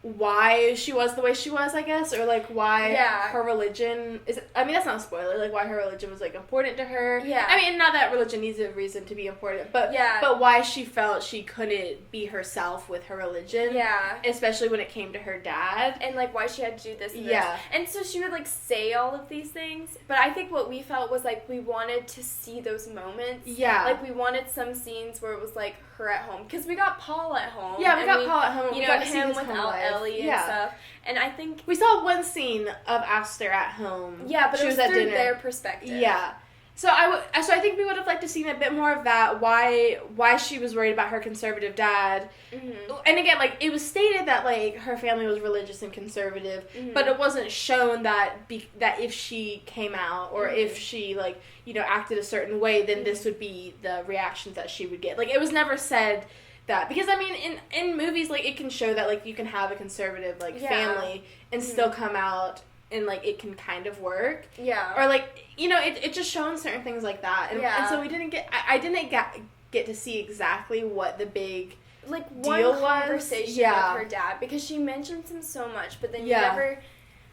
why she was the way she was, I guess, or like why her religion is. I mean, that's not a spoiler. Like why her religion was like important to her. Yeah. I mean, not that religion needs a reason to be important, but why she felt she couldn't be herself with her religion. Yeah. Especially when it came to her dad, and like why she had to do this. And this. And so she would like say all of these things, but I think what we felt was like we wanted to see those moments. Yeah. Like we wanted some scenes where it was like her at home because we got Paul at home. Yeah, we got Paul at home. You know, him without Ellie and stuff. And I think we saw one scene of Aster at home. Yeah, but she it was at through dinner. their perspective. Yeah. So I think we would have liked to seen a bit more of that. Why she was worried about her conservative dad. Mm-hmm. And again, like it was stated that like her family was religious and conservative, but it wasn't shown that that if she came out or if she like acted a certain way, then this would be the reactions that she would get. Like it was never said. That because I mean in movies like it can show that like you can have a conservative like family and still come out and like it can kind of work or like it just shown certain things like that and so we didn't get I didn't get to see exactly what the big like deal one conversation with her dad because she mentions him so much but then you never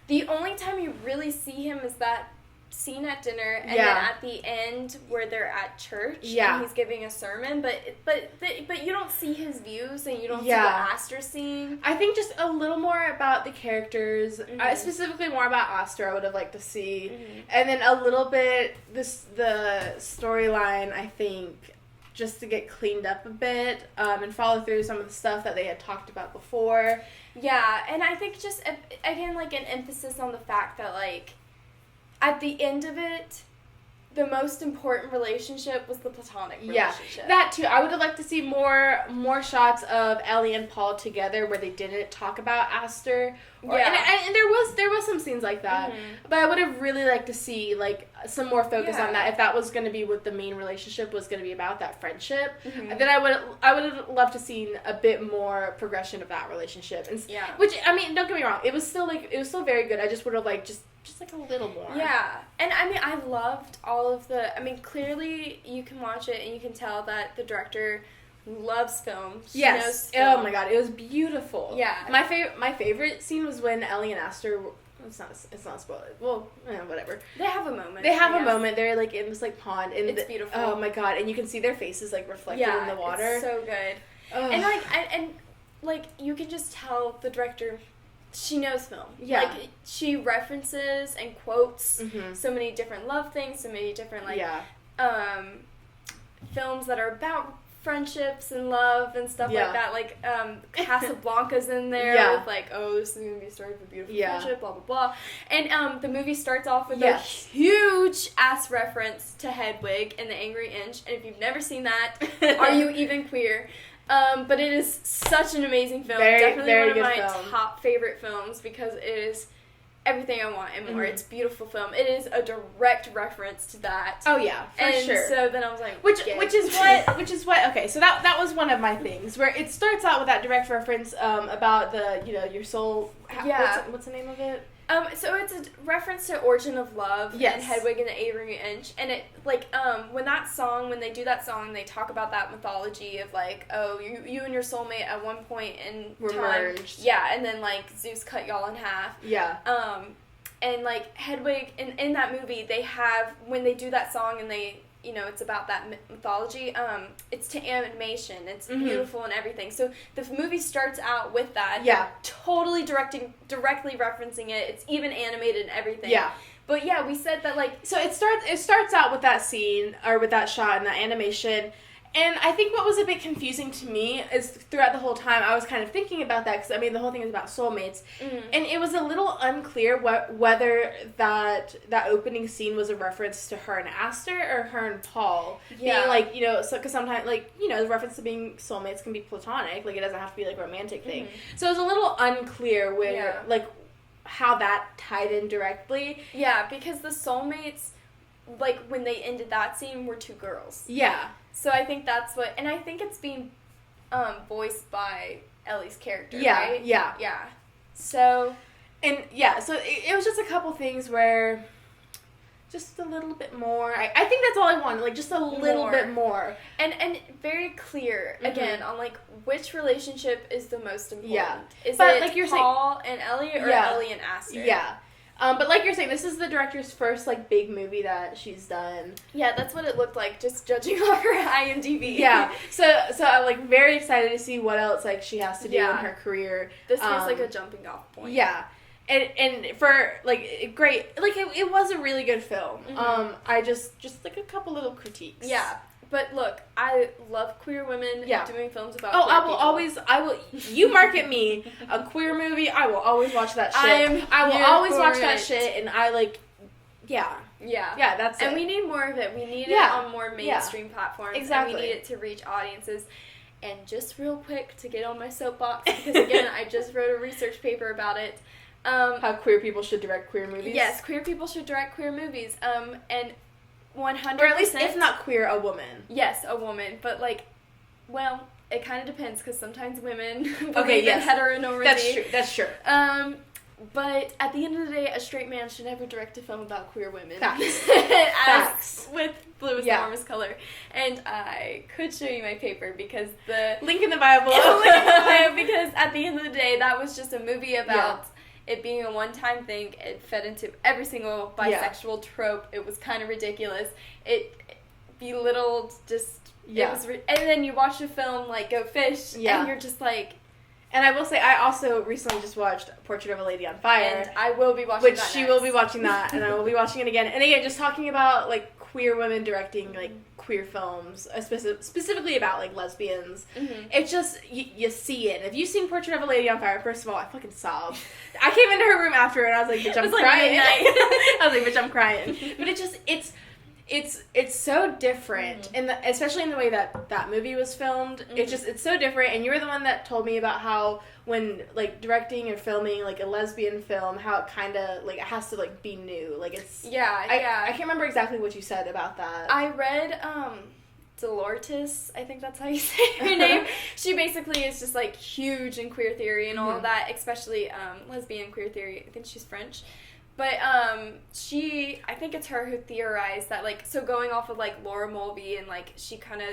the only time you really see him is that scene at dinner and then at the end where they're at church and he's giving a sermon but you don't see his views and you don't see what Aster's seeing. I think just a little more about the characters specifically more about Aster I would have liked to see and then a little bit the storyline I think just to get cleaned up a bit and follow through some of the stuff that they had talked about before. And I think just again like an emphasis on the fact that like at the end of it, the most important relationship was the platonic relationship. Yeah, that too. I would have liked to see more shots of Ellie and Paul together where they didn't talk about Aster. And there was some scenes like that. But I would have really liked to see like some more focus on that if that was going to be what the main relationship was going to be about, that friendship. Then I would have loved to seen a bit more progression of that relationship. And, which I mean, don't get me wrong, it was still very good. I just would have liked just like a little more. Yeah. And I mean, I loved all of clearly you can watch it and you can tell that the director loves film. She knows film. Oh my god, it was beautiful. Yeah. My favorite scene was when Ellie and Aster it's not spoiled. Well, whatever. They have a moment. They're like in this like pond and it's beautiful. Oh my god, and you can see their faces like reflected in the water. It's so good. Ugh. And like you can just tell the director she knows film. Yeah. Like, she references and quotes so many different love things, so many different, like, films that are about friendships and love and stuff like that. Like, Casablanca's in there with, like, this is going to be a story of a beautiful friendship, blah, blah, blah. And the movie starts off with a huge-ass reference to Hedwig and the Angry Inch. And if you've never seen that, are you even queer? But it is such an amazing film. Definitely one of my top favorite films because it is everything I want and more. It's a beautiful film. It is a direct reference to that. Oh yeah, for sure. And so then I was like, which is what. Okay, so that was one of my things where it starts out with that direct reference about the your soul. What's the name of it? So it's a reference to Origin of Love and Hedwig and the Angry Inch, and it like when they do that song, they talk about that mythology of like, oh, you and your soulmate at one point in were time, merged. and then like Zeus cut y'all in half. And like Hedwig in that movie, they have when they do that song and they. It's about that mythology. It's to animation. It's beautiful and everything. So the movie starts out with that. Yeah. Totally directly referencing it. It's even animated and everything. Yeah. But yeah, we said that like. So it starts out with that scene or with that shot and that animation. And I think what was a bit confusing to me is throughout the whole time I was kind of thinking about that, because I mean the whole thing is about soulmates, and it was a little unclear whether that opening scene was a reference to her and Aster or her and Paul. Yeah. Being like, you know, so because sometimes like, you know, the reference to being soulmates can be platonic, like it doesn't have to be like a romantic thing. So it was a little unclear where like how that tied in directly. Yeah, because the soulmates, like when they ended that scene, were two girls. Yeah. So I think that's what, and I think it's being voiced by Ellie's character, right? Yeah. Yeah. So. And, yeah, so it was just a couple things where just a little bit more. I think that's all I wanted, like, just a little bit more. And very clear, again, on, like, which relationship is the most important. Yeah. Is but, it like you're Paul and Ellie, or Ellie and Aster? Yeah. But like you're saying, this is the director's first, like, big movie that she's done. Yeah, that's what it looked like, just judging off her IMDb. Yeah. So I'm, like, very excited to see what else, like, she has to do in her career. This feels like a jumping off point. Yeah. And for, like, great, like, it was a really good film. I just, like, a couple little critiques. Yeah. But look, I love queer women doing films about queer people. You market me a queer movie, I will always watch that shit. I will always watch that shit, and I, like, Yeah, that's it. And we need more of it. We need it on more mainstream platforms. Exactly. And we need it to reach audiences. And just real quick, to get on my soapbox, because, again, I just wrote a research paper about it. How queer people should direct queer movies? Yes, queer people should direct queer movies. And 100%. Or at least, if not queer, a woman. Yes, a woman. But, like, well, it kind of depends, because sometimes women believe in heteronormativity. That's true. But at the end of the day, a straight man should never direct a film about queer women. Facts. Facts. With Blue is the warmest color. And I could show you my paper, because the... Link in the bio below. Link in the bio, because at the end of the day, that was just a movie about... it being a one-time thing. It fed into every single bisexual trope. It was kind of ridiculous. It belittled just... It was and then you watch a film like Go Fish, and you're just like... And I will say, I also recently just watched Portrait of a Lady on Fire. And I will be watching that Which she will be watching that, and I will be watching it again. And again, just talking about, like, queer women directing, like, queer films, specifically about, like, lesbians. It's just, you see it. If you've seen Portrait of a Lady on Fire, first of all, I fucking sobbed. I came into her room after, and I was like, bitch, I'm crying. I was like, bitch, I'm crying. But it just, it's so different, and especially in the way that movie was filmed. It's so different. And you were the one that told me about how when, like, directing or filming, like, a lesbian film, how it kind of, like, it has to, like, be new. Like, it's I can't remember exactly what you said about that. I read Dolores, I think that's how you say her name. She basically is just, like, huge in queer theory and all of that, especially lesbian queer theory. I think she's French. But I think it's her who theorized that, like, so going off of, like, Laura Mulvey, and, like, she kind of,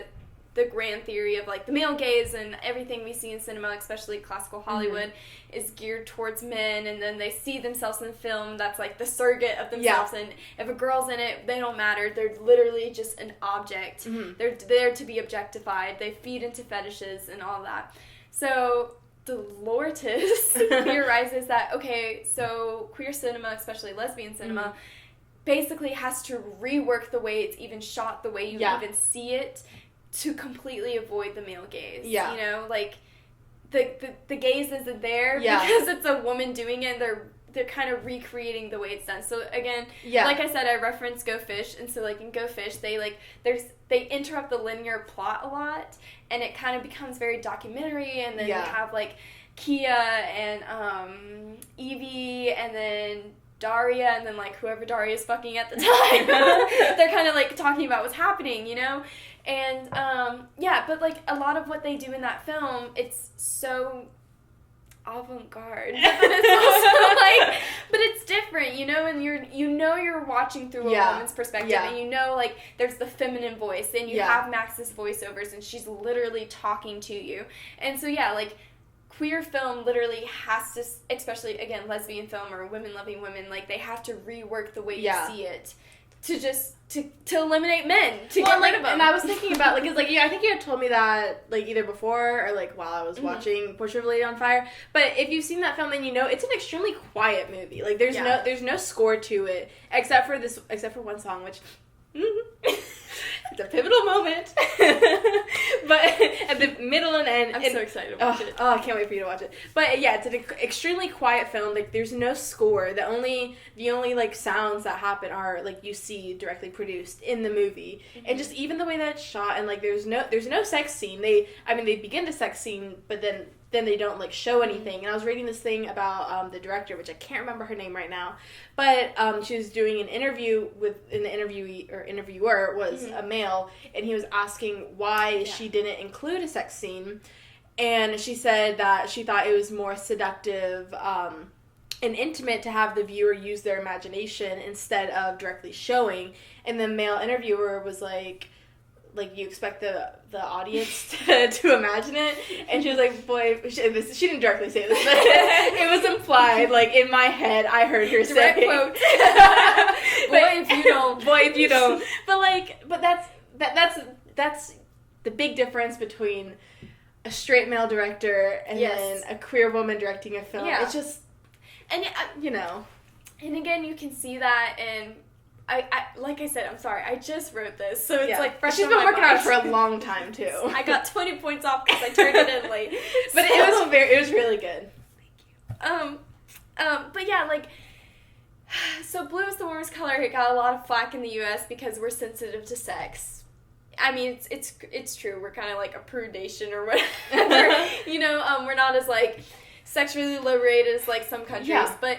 the grand theory of, like, the male gaze and everything we see in cinema, especially classical Hollywood, is geared towards men, and then they see themselves in film that's, like, the surrogate of themselves, and if a girl's in it, they don't matter. They're literally just an object. They're there to be objectified. They feed into fetishes and all that. So... Dolores theorizes that, okay, so queer cinema, especially lesbian cinema, basically has to rework the way it's even shot, the way you even see it, to completely avoid the male gaze. You know, like, the gaze isn't there because it's a woman doing it, and they're kind of recreating the way it's done. So again, like I said, I referenced Go Fish, and so, like, in Go Fish, they interrupt the linear plot a lot, and it kind of becomes very documentary, and then you have, like, Kia and Evie, and then Daria, and then, like, whoever Daria is fucking at the time. They're kind of, like, talking about what's happening, you know? And, but, like, a lot of what they do in that film, it's so... avant-garde, but it's also like, but it's different, you know, and you're watching through a woman's perspective, and you know, like, there's the feminine voice, and you have Max's voiceovers, and she's literally talking to you, and so like, queer film literally has to, especially, again, lesbian film or women loving women, like, they have to rework the way you see it to just to eliminate men, to get rid of them. And I was thinking about, like, 'cause, like, I think you had told me that, like, either before or, like, while I was watching Portrait of a Lady on Fire. But if you've seen that film, then you know it's an extremely quiet movie. Like, there's no score to it except for one song, which It's a pivotal moment. But at the middle and end... I'm so excited to watch it. Oh, I can't wait for you to watch it. But yeah, it's an extremely quiet film. Like, there's no score. The only like, sounds that happen are, like, you see directly produced in the movie. Mm-hmm. And just even the way that it's shot, and, like, there's no sex scene. They begin the sex scene, but then they don't, like, show anything. And I was reading this thing about the director, which I can't remember her name right now, but she was doing an interview and the interviewer was a male, and he was asking why she didn't include a sex scene, and she said that she thought it was more seductive and intimate to have the viewer use their imagination instead of directly showing. And the male interviewer was like, you expect the audience to imagine it? And she was like, boy, she didn't directly say this, but it was implied, like, in my head, I heard her say. Direct quote. Boy, if you don't. Boy, if you don't. But that's the big difference between a straight male director and then a queer woman directing a film. Yeah. It's just, and, you know. And again, you can see that in... I like I said, I'm sorry, I just wrote this, so it's like fresh. She's been working on it for a long time too. I got 20 points off because I turned it in late. But it was really good. Thank you. But yeah, like, so blue is the warmest color. It got a lot of flack in the U.S. because we're sensitive to sex. I mean, it's true. We're kind of like a prude nation or whatever. You know, we're not as like sexually liberated as like some countries, but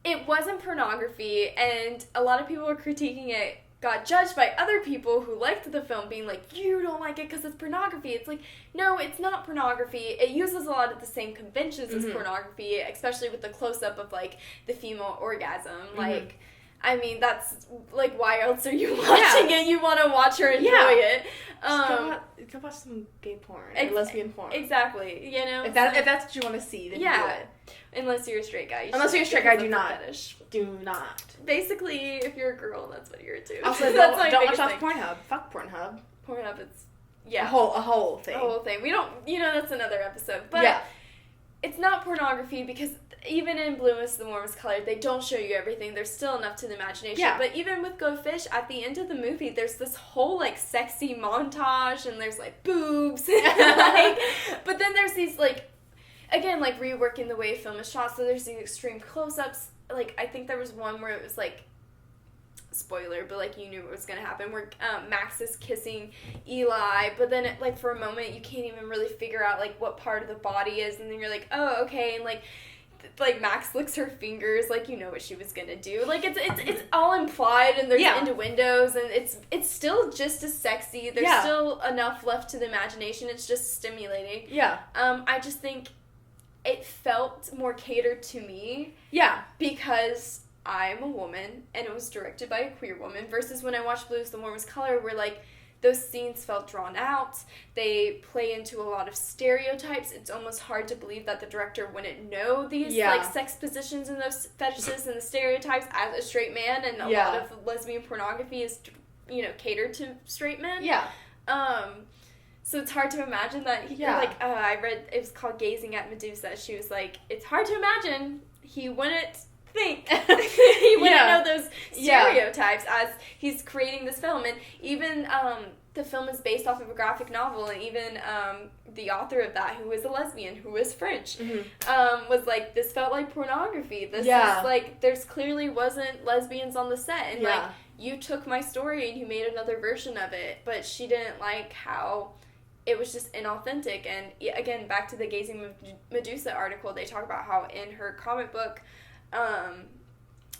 it wasn't pornography, and a lot of people were critiquing it, got judged by other people who liked the film, being like, you don't like it because it's pornography. It's like, no, it's not pornography. It uses a lot of the same conventions as pornography, especially with the close-up of, like, the female orgasm. Like, I mean, that's, like, why else are you watching it? You want to watch her enjoy it. Go watch some gay porn or lesbian porn. Exactly, you know? If that's what you want to see, then do it. Unless you're a straight guy. Unless you're a straight guy, do not. Do not. Basically, if you're a girl, that's what you're into. Also, don't watch off Pornhub. Fuck Pornhub. Pornhub, it's... Yeah. A whole thing. A whole thing. We don't... You know, that's another episode. But it's not pornography because even in Blue is the Warmest Color, they don't show you everything. There's still enough to the imagination. Yeah. But even with Go Fish, at the end of the movie, there's this whole, like, sexy montage, and there's, like, boobs. But then there's these, like... Again, like, reworking the way film is shot, so there's these extreme close-ups. Like, I think there was one where it was, like, spoiler, but, like, you knew what was going to happen, where Max is kissing Eli, but then, like, for a moment, you can't even really figure out, like, what part of the body is, and then you're like, oh, okay, and, like, Max licks her fingers, like, you know what she was gonna do. Like, it's all implied, and there's innuendos, and it's still just as sexy. There's still enough left to the imagination. It's just stimulating. Yeah. I just think it felt more catered to me. Yeah. Because I'm a woman, and it was directed by a queer woman, versus when I watched Blue is the Warmest Color, where, like, those scenes felt drawn out. They play into a lot of stereotypes. It's almost hard to believe that the director wouldn't know these, like, sex positions and those fetishes and the stereotypes as a straight man, and a lot of lesbian pornography is, you know, catered to straight men. Yeah. So it's hard to imagine that, I read, it was called Gazing at Medusa. She was like, it's hard to imagine he wouldn't think. He wouldn't know those stereotypes as he's creating this film. And even the film is based off of a graphic novel, and even the author of that, who is a lesbian, who is French, was like, this felt like pornography. This is like, there's clearly wasn't lesbians on the set, and like, you took my story and you made another version of it, but she didn't like how it was just inauthentic. And again, back to the Gazing Medusa article, they talk about how in her comic book,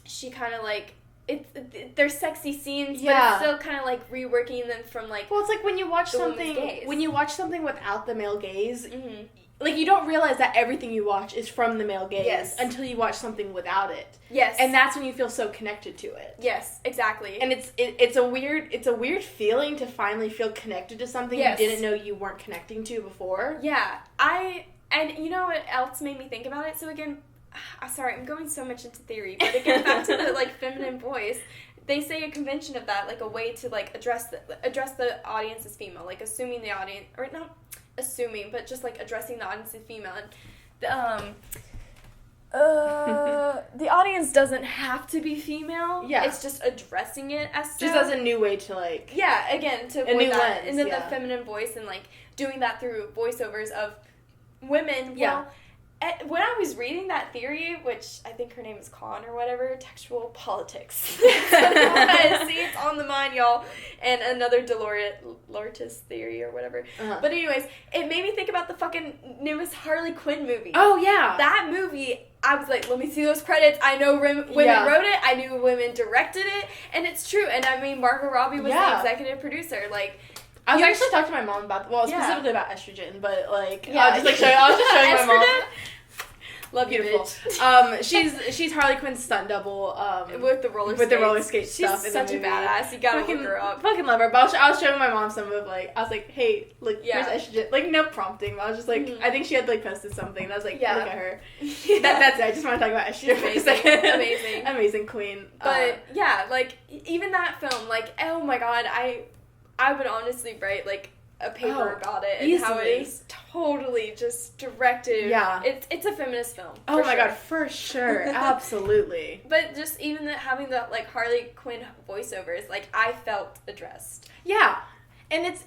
she kind of like, there's sexy scenes, but it's still kind of like reworking them from like, well, it's like when you watch something without the male gaze, like, you don't realize that everything you watch is from the male gaze until you watch something without it. Yes. And that's when you feel so connected to it. Yes, exactly. And it's a weird feeling to finally feel connected to something you didn't know you weren't connecting to before. Yeah. And you know what else made me think about it? So again, sorry, I'm going so much into theory, but again, back to the, like, feminine voice, they say a convention of that, like, a way to, like, address the audience as female, like, assuming the audience, or not assuming, but just, like, addressing the audience as female. And The audience doesn't have to be female. Yeah. It's just addressing it as so. Just as a new way to, like... Yeah, again, to avoid that. Lens, and then the feminine voice and, like, doing that through voiceovers of women. Well, when I was reading that theory, which I think her name is Khan or whatever, textual politics. See, it's on the mind, y'all. And another Dolores theory or whatever. But anyways, it made me think about the fucking newest Harley Quinn movie. Oh, yeah. That movie, I was like, let me see those credits. I know women wrote it. I knew women directed it. And it's true. And I mean, Margot Robbie was the executive producer. Like... I was actually talking to my mom about, specifically about estrogen, but, like, I was just showing my mom. Love you, bitch. She's Harley Quinn's stunt double. With the roller skate stuff. She's such a badass. You gotta look her up. Fucking love her. But I was showing my mom some of, like, I was like, hey, look, here's estrogen. Like, no prompting. But I was just like, I think she had, like, posted something. And I was like, look at her. That's it. I just want to talk about estrogen for a second. Amazing. Amazing queen. But, like, even that film, like, oh my god, I would honestly write, like, a paper about it and easily. How it is totally just directed. Yeah. It's a feminist film. Oh my god, for sure. Absolutely. But just even having the, like, Harley Quinn voiceovers, like, I felt addressed. Yeah. And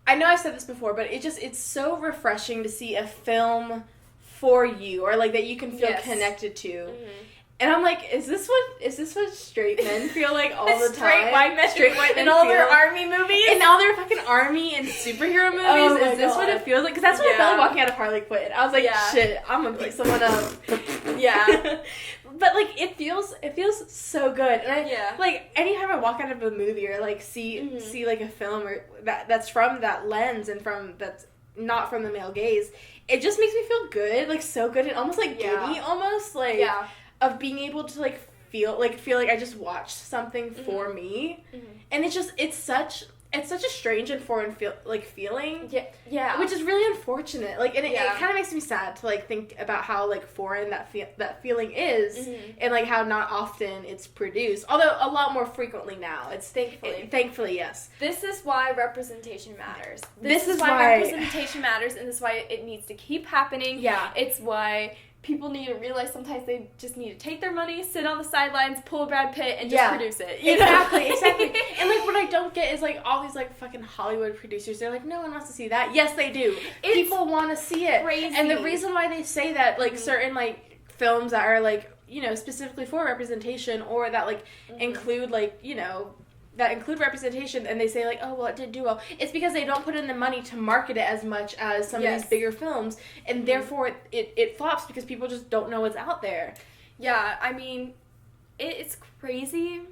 I know I've said this before, but it's so refreshing to see a film for you, or, like, that you can feel connected to. Mm-hmm. And I'm like, is this what straight men feel like all the time? Straight white men in all their army movies? In all their fucking army and superhero movies? Is this what it feels like? Because that's what I felt like walking out of Harley Quinn. I was like, shit, I'm gonna pick someone up. Yeah. But, like, it feels so good. And like, anytime I walk out of a movie or, like, see like, a film or that's from that lens and that's not from the male gaze, it just makes me feel good. Like, so good and almost, like, giddy almost. Like... Yeah. Of being able to, like, feel like I just watched something for me. Mm-hmm. And it's such a strange and foreign feeling. Yeah. Which is really unfortunate. Like, and it kind of makes me sad to, like, think about how, like, foreign that feeling is, and, like, how not often it's produced. Although a lot more frequently now. It's thankfully, yes. This is why representation matters. This is why representation matters, and this is why it needs to keep happening. Yeah. It's why people need to realize sometimes they just need to take their money, sit on the sidelines, pull a Brad Pitt, and just produce it. Exactly. And, like, what I don't get is, like, all these, like, fucking Hollywood producers, they're like, no one wants to see that. Yes, they do. People want to see it. Crazy. And the reason why they say that, like, certain, like, films that are, like, you know, specifically for representation or that, like, include, like, you know... that include representation, and they say, like, oh, well, it didn't do well. It's because they don't put in the money to market it as much as some of these bigger films, and therefore it flops because people just don't know what's out there. Yeah, I mean, it's crazy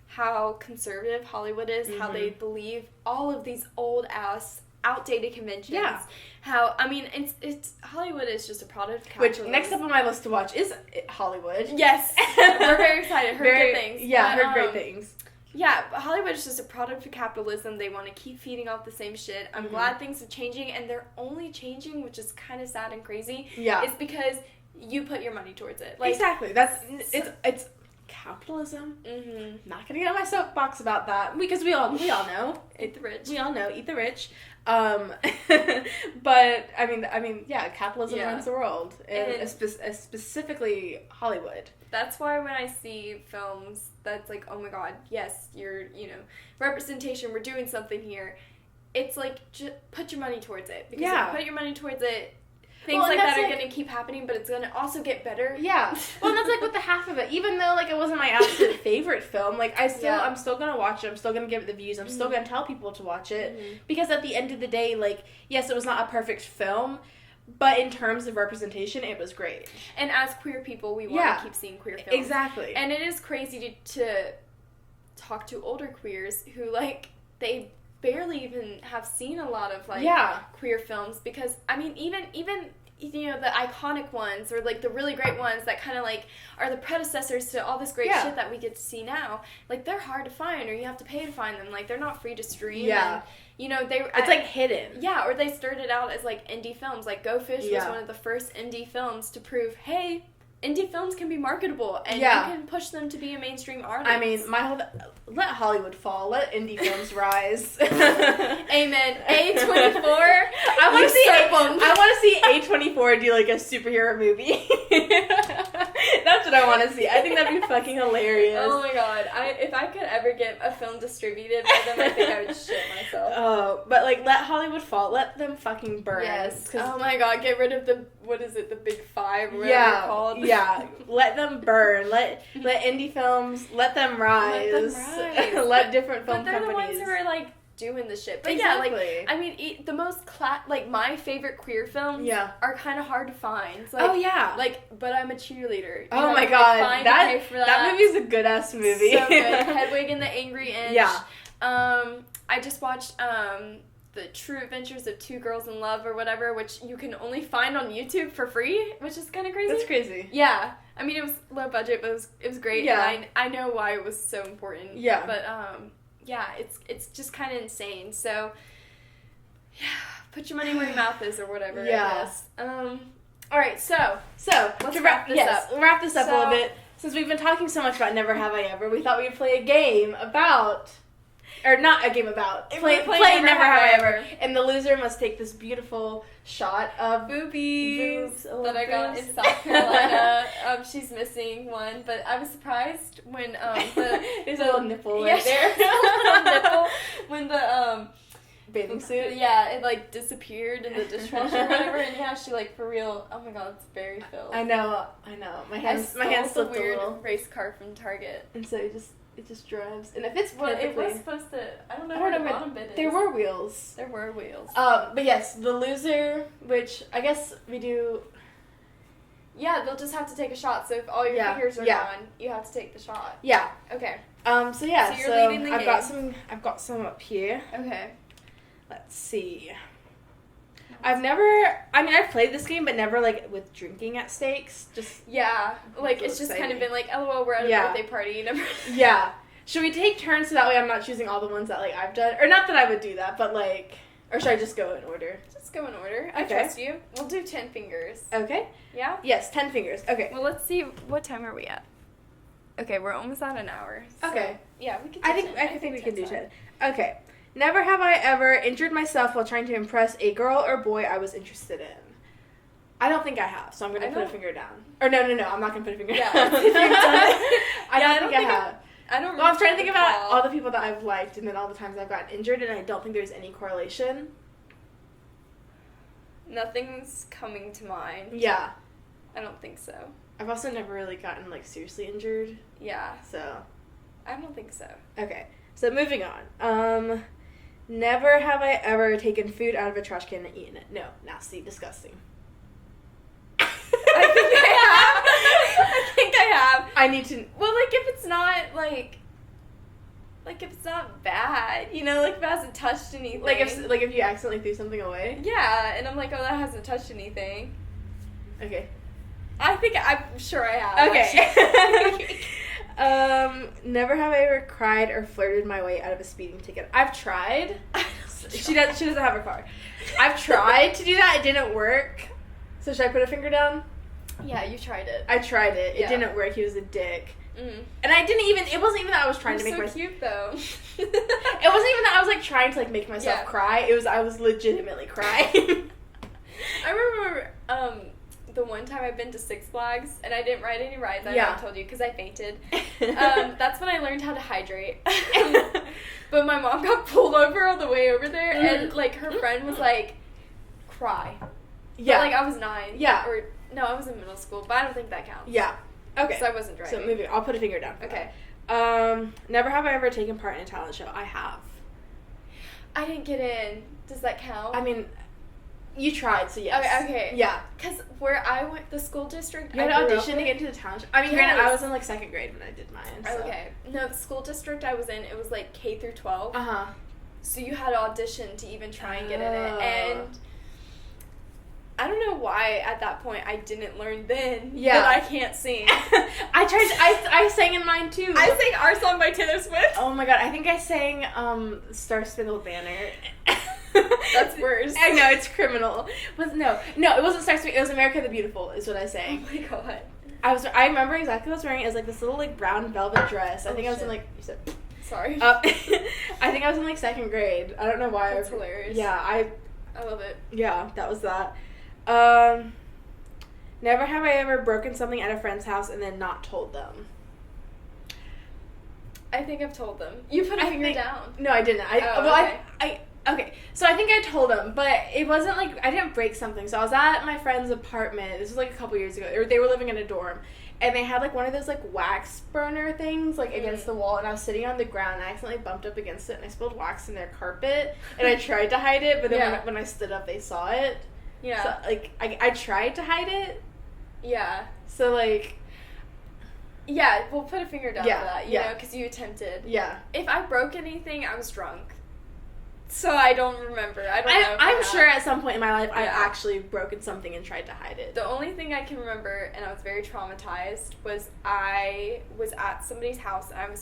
how conservative Hollywood is, how they believe all of these old-ass, outdated conventions. Yeah. How, I mean, it's Hollywood is just a product of capitalism. Which, next up on my list to watch is Hollywood. Yes. We're very excited. Heard good things. Yeah, heard great things. Yeah, but Hollywood is just a product of capitalism. They want to keep feeding off the same shit. I'm glad things are changing, and they're only changing, which is kind of sad and crazy. Yeah. It's because you put your money towards it. Like, exactly. It's capitalism. Mm-hmm. Not gonna get on my soapbox about that because we all know. Eat the rich. We all know, eat the rich. But I mean, yeah, capitalism runs the world, and specifically Hollywood. That's why when I see films that's like, oh my god, yes, you're, you know, representation, we're doing something here. It's like, just put your money towards it. Because if you put your money towards it, things like that are going to keep happening, but it's going to also get better. Yeah. Well, and that's like with the half of it. Even though, like, it wasn't my absolute favorite film, like, I'm still going to watch it. I'm still going to give it the views. I'm still going to tell people to watch it. Because at the end of the day, like, yes, it was not a perfect film, but in terms of representation, it was great. And as queer people, we want to keep seeing queer films. Exactly. And it is crazy to talk to older queers who, like, they barely even have seen a lot of, like, queer films. Because, I mean, even you know, the iconic ones or, like, the really great ones that kind of, like, are the predecessors to all this great shit that we get to see now, like, they're hard to find or you have to pay to find them. Like, they're not free to stream. Yeah. And, you know, it's like hidden. Yeah, or they started out as, like, indie films. Like, Go Fish was one of the first indie films to prove, hey, indie films can be marketable and you can push them to be a mainstream artist. I mean, let Hollywood fall. Let indie films rise. Amen. A24. I want to see A24 do like a superhero movie. That's what I want to see. I think that'd be fucking hilarious. Oh my god. If I could ever get a film distributed by them, I think I would shit myself. Oh, but like let Hollywood fall. Let them fucking burn. Yes. Oh my god. Get rid of the the big five or whatever they're called. Yeah. Let them burn. Let indie films. Let them rise. Let different film companies. But they're the ones who are like doing the shit. But exactly. yeah, like I mean, the most like my favorite queer films are kind of hard to find. It's like, oh yeah. Like, But I'm a Cheerleader. Oh my god, that movie's a good ass movie. So good. Hedwig and the Angry Inch. Yeah. I just watched The True Adventures of Two Girls in Love or whatever, which you can only find on YouTube for free, which is kind of crazy. That's crazy. Yeah. I mean, it was low budget, but it was great. Yeah. And I know why it was so important. Yeah. But yeah, it's just kind of insane. So yeah, put your money where your mouth is or whatever. Yeah. I guess. All right. So let's wrap this up. We'll wrap this up a little bit. Since we've been talking so much about Never Have I Ever, we thought we'd play a game about. Or not a game about. Play Never Have I Ever. And the loser must take this beautiful shot of boobies that I got in South Carolina. She's missing one, but I was surprised when there's a little nipple right there. A little nipple when the bathing suit. Yeah, it like disappeared in the dishwasher or whatever, and yeah, she like for real. Oh my god, it's very filled. I know. My hand slipped a little. Race car from Target, and so it just drives, and it fits perfectly. It was supposed to. I don't know where the bottom bit is. There were wheels. But yes, the loser, which I guess we do. Yeah, they'll just have to take a shot. So if all your fingers are gone, you have to take the shot. Yeah. Okay. So yeah. So you're leading the game. I've got some up here. Okay. Let's see. I've played this game, but never, like, with drinking at stakes. Just like, it's just kind of been like, LOL, we're at a birthday party. Never. Yeah. Should we take turns so that way I'm not choosing all the ones that, like, I've done? Or not that I would do that, but, like, or should I just go in order? Just go in order. I trust you. We'll do 10 fingers. Okay. Yeah? Yes, 10 fingers. Okay. Well, let's see. What time are we at? Okay, we're almost at an hour. So okay. Yeah, we can do 10. I think we can do 10. Okay. Never have I ever injured myself while trying to impress a girl or boy I was interested in. I don't think I have, so I'm going to put a finger down. Or no, I'm not going to put a finger down. If you've done it. I don't think I have. I don't Well, I'm trying to think about all the people that I've liked and then all the times I've gotten injured, and I don't think there's any correlation. Nothing's coming to mind. Yeah. I don't think so. I've also never really gotten, like, seriously injured. Yeah. So. I don't think so. Okay. So, moving on. Never have I ever taken food out of a trash can and eaten it. No, nasty, disgusting. I think I have. I need to. Well, like, if it's not, like if it's not bad, you know, like, if it hasn't touched anything. Like, if you accidentally threw something away? Yeah, and I'm like, oh, that hasn't touched anything. Okay. I'm sure I have. Okay. Never have I ever cried or flirted my way out of a speeding ticket. I've tried. She doesn't have a car. I've tried to do that. It didn't work. So should I put a finger down? Yeah, you tried it. I tried it. It didn't work. He was a dick. Mm. And it wasn't even that I was trying to make myself. So cute though. It wasn't even that I was like trying to like make myself cry. I was legitimately crying. I remember the one time I've been to Six Flags and I didn't ride any rides. I haven't told you because I fainted. That's when I learned how to hydrate. But my mom got pulled over on the way over there, and like her friend was like, "Cry." Yeah. But, like I was 9. Yeah. Or no, I was in middle school, but I don't think that counts. Yeah. Okay. So I wasn't driving. So moving. I'll put a finger down. Okay. Never have I ever taken part in a talent show. I have. I didn't get in. Does that count? I mean, you tried, so yes. Okay. Yeah. Because where I went, the school district, you had to audition to get into the talent show. I mean, granted, I was in like 2nd grade when I did mine. So. Okay. No, the school district I was in, it was like K through 12. Uh-huh. So you had to audition to even try and get in it. And I don't know why at that point I didn't learn then that I can't sing. I sang in mine too. I sang Our Song by Taylor Swift. Oh my god, I think I sang Star Spangled Banner. That's worse. I know, it's criminal. No, it wasn't Star Spangled, it was America the Beautiful is what I sang. Oh my god. I remember exactly what I was wearing. It was like this little like brown velvet dress. I think I was in like, you said Sorry. I think I was in, like, 2nd grade. I don't know why. That's hilarious. Yeah, I love it. Yeah, that was that. Never have I ever broken something at a friend's house and then not told them. I think I've told them. You put a finger down. No, I didn't. Okay. So I think I told them, but it wasn't like I didn't break something. So I was at my friend's apartment. This was like a couple years ago. They were living in a dorm, and they had like one of those like wax burner things like against the wall. And I was sitting on the ground, and I accidentally bumped up against it, and I spilled wax in their carpet. And I tried to hide it, but then when I stood up, they saw it. Yeah. So like I tried to hide it. Yeah. So like. Yeah, we'll put a finger down for that, you know, because you attempted. Yeah. If I broke anything, I was drunk. So I don't remember. I'm sure at some point in my life I actually broken something and tried to hide it. The only thing I can remember, and I was very traumatized, was I was at somebody's house, and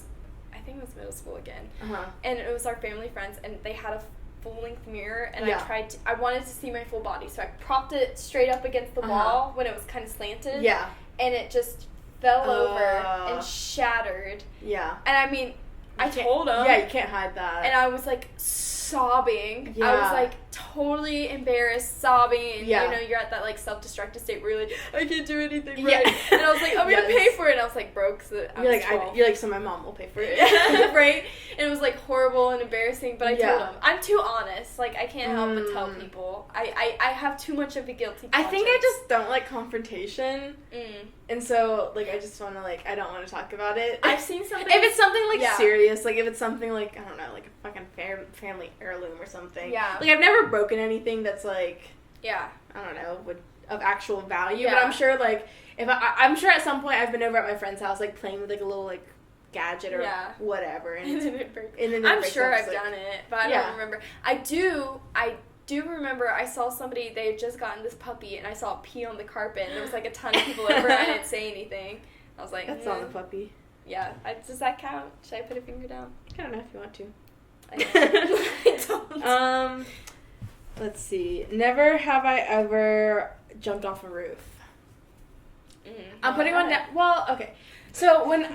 I think it was middle school again. Uh-huh. And it was our family friends, and they had a full-length mirror, and I wanted to see my full body, so I propped it straight up against the wall when it was kind of slanted. Yeah. And it just fell over and shattered. Yeah. And I mean, I told him. Yeah, you can't hide that. And I was like sobbing. Yeah. I was like totally embarrassed, sobbing. And you know, you're at that like self-destructive state where you're like, I can't do anything right. And I was like, I'm gonna pay for it. And I was like broke. So you're like, so my mom will pay for it. Right? And it was like horrible and embarrassing. But I told him. I'm too honest. Like I can't help but tell people. I have too much of a guilty conscience. I think I just don't like confrontation. And so, like, I just want to, like, I don't want to talk about it. I've seen something. If it's something, like, serious, like, if it's something, like, I don't know, like a fucking family heirloom or something. Yeah. Like, I've never broken anything that's, like, I don't know, of actual value. Yeah. But I'm sure, like, I'm sure at some point I've been over at my friend's house, like, playing with, like, a little, like, gadget or whatever. And then it breaks. I'm sure I've done it, but I don't remember. I do remember I saw somebody, they had just gotten this puppy, and I saw it pee on the carpet, and there was, like, a ton of people over, and I didn't say anything. I was like, that's on the puppy. Yeah. Does that count? Should I put a finger down? I don't know if you want to. I don't. Let's see. Never have I ever jumped off a roof. I'm putting one down. Well, okay. So when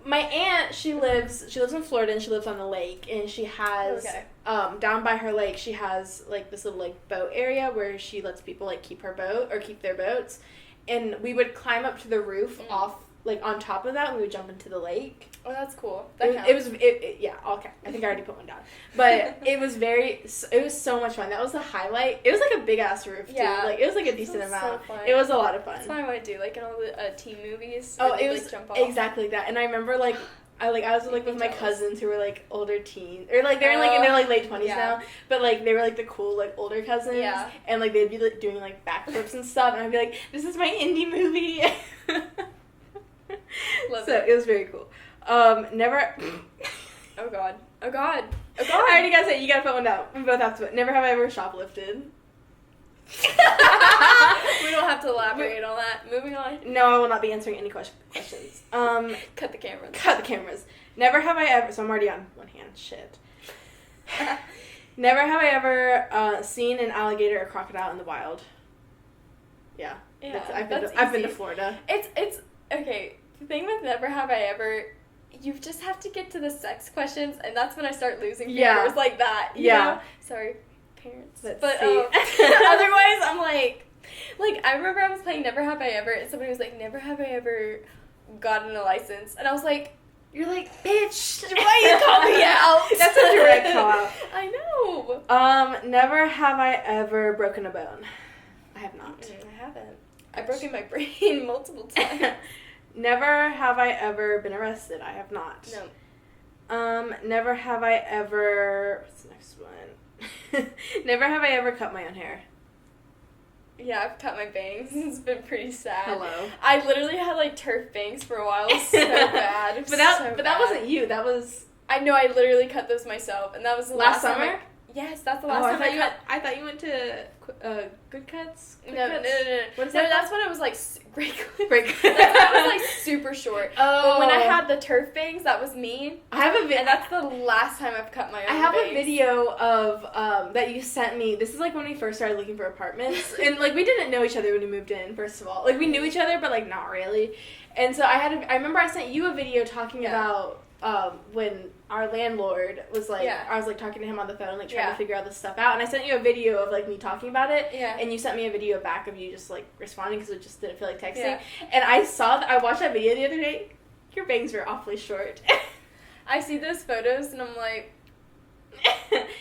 my aunt, she lives in Florida, and she lives on the lake, and she has down by her lake, she has like this little like boat area where she lets people like keep their boats, and we would climb up to the roof off like on top of that, and we would jump into the lake. Oh, that's cool. It was okay. I think I already put one down, but it was so much fun. That was the highlight. It was like a big ass roof too. Yeah, like it was like a decent amount. So it was a lot of fun. That's probably what I do, like in all the teen movies. Oh, it was jump off. Exactly that. And I remember like I was like with my cousins who were like older teens, or like they're like in their like late 20s now, but like they were like the cool like older cousins, and like they'd be like doing like backflips and stuff, and I'd be like, this is my indie movie. It was very cool. Never. Oh god. I already gotta say, you gotta put one down. We both have to put. Never have I ever shoplifted. We don't have to elaborate on that. Moving on. No, I will not be answering any questions. Cut the cameras. Cut the cameras. Never have I ever. So I'm already on one hand. Shit. Never have I ever seen an alligator or crocodile in the wild. Yeah. I've been to Florida. It's okay. The thing with never have I ever, you just have to get to the sex questions, and that's when I start losing fingers like that. You know? Sorry, parents. But otherwise, I'm like I remember I was playing Never Have I Ever, and somebody was like, never have I ever gotten a license, and I was like, you're like, bitch, why you call me out? That's a direct call out. I know. Never have I ever broken a bone. I have not. I haven't. I've broken my brain multiple times. Never have I ever been arrested. I have not. No. Never have I ever... What's the next one? Never have I ever cut my own hair. Yeah, I've cut my bangs. It's been pretty sad. Hello. I literally had, like, turf bangs for a while. It was so bad. That wasn't you. That was... I know, I literally cut those myself, and that was the last summer? Yes, that's the last time I cut. I thought you went to Good Cuts? No. What is that? No, that's when it was like great cuts. That was like super short. Oh. But when I had the turf bangs, that was me. I have a video. And that's the last time I've cut my own I have bangs. a video of that you sent me. This is like when we first started looking for apartments, and like we didn't know each other when we moved in. First of all, like we knew each other, but like not really. And so I remember I sent you a video talking about when our landlord was like, I was like talking to him on the phone, like trying to figure all this stuff out, and I sent you a video of like me talking about it, and you sent me a video back of you just like responding because it just didn't feel like texting, and I watched that video the other day. Your bangs were awfully short. I see those photos and I'm like,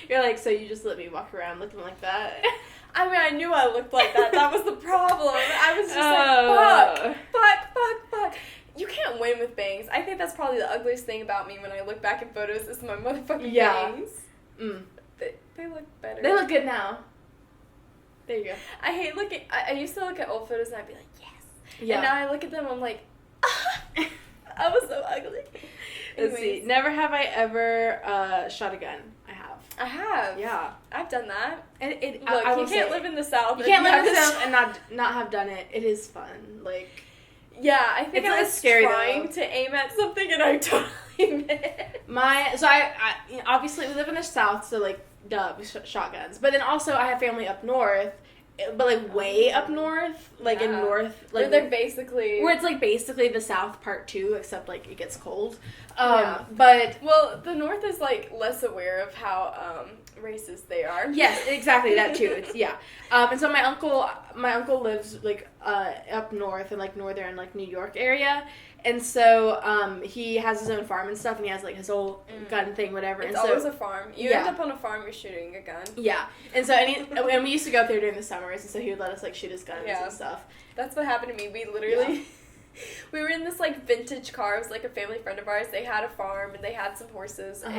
you're like, so you just let me walk around looking like that? I mean, I knew I looked like that. That was the problem. I was just like, fuck. You can't win with bangs. I think that's probably the ugliest thing about me when I look back at photos is my motherfucking bangs. They look better. They look good now. There you go. I hate looking... I used to look at old photos and I'd be like, yes. Yeah. And now I look at them, I'm like, I was so ugly. Let's see. Never have I ever shot a gun. I have. Yeah. I've done that. And look, you can't live in the South. You can't live in the South and not have done it. It is fun. Like... Yeah, I think I was scary trying to aim at something and I totally missed. So I obviously we live in the South, so like duh, we shotguns. But then also I have family up north, but like way up north, like in north, like where it's like basically the South part 2, except like it gets cold. But the North is like less aware of how racist they are. Yes, exactly that too. It's and so my uncle lives like up north in like northern like New York area, and so he has his own farm and stuff, and he has like his whole gun thing, whatever. It's and always a farm. You end up on a farm, you're shooting a gun. Yeah, and so and we used to go up there during the summers, and so he would let us like shoot his guns and stuff. That's what happened to me. We literally. Yeah. We were in this, like, vintage car. It was, like, a family friend of ours. They had a farm, and they had some horses. And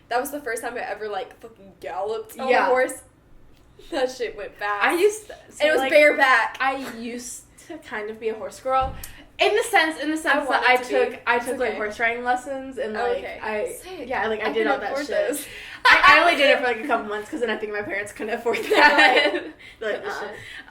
that was the first time I ever, like, fucking galloped on a horse. That shit went fast. And it was like, bareback. I used to kind of be a horse girl. In the sense that I took like horse riding lessons and like I did all that shit. I only did it for like a couple months because then I think my parents couldn't afford that. But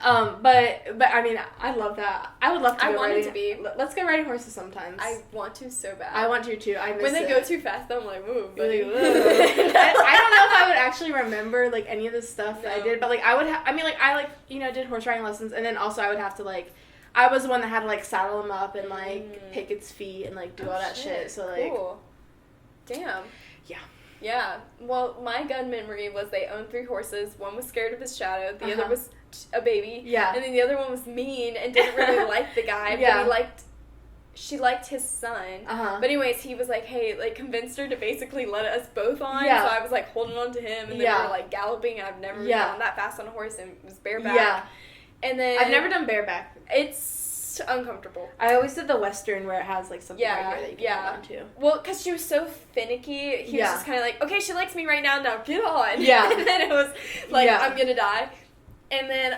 I mean I love that. I would love to. Let's go riding horses sometimes. I want to so bad. I want to too. I miss when they go too fast, I'm like, ooh, buddy. I don't know if I would actually remember like any of the stuff that I did, but like I would. I did horse riding lessons, and then also I would have to like. I was the one that had to, like, saddle him up and, like, pick its feet and, like, do all that shit. So, like... Cool. Damn. Yeah. Yeah. Well, my gun memory was they owned 3 horses. One was scared of his shadow. The other was a baby. Yeah. And then the other one was mean and didn't really like the guy. Yeah. But she liked his son. But anyways, he was like, hey, like, convinced her to basically let us both on. Yeah. So I was, like, holding on to him. And then we were, like, galloping. I've never gone that fast on a horse and was bareback. Yeah. And then... I've never done bareback. It's uncomfortable. I always did the Western where it has, like, something right here that you can hold on to. Well, because she was so finicky, he was just kind of like, okay, she likes me right now, get on. Yeah. And then it was like, I'm gonna die. And then,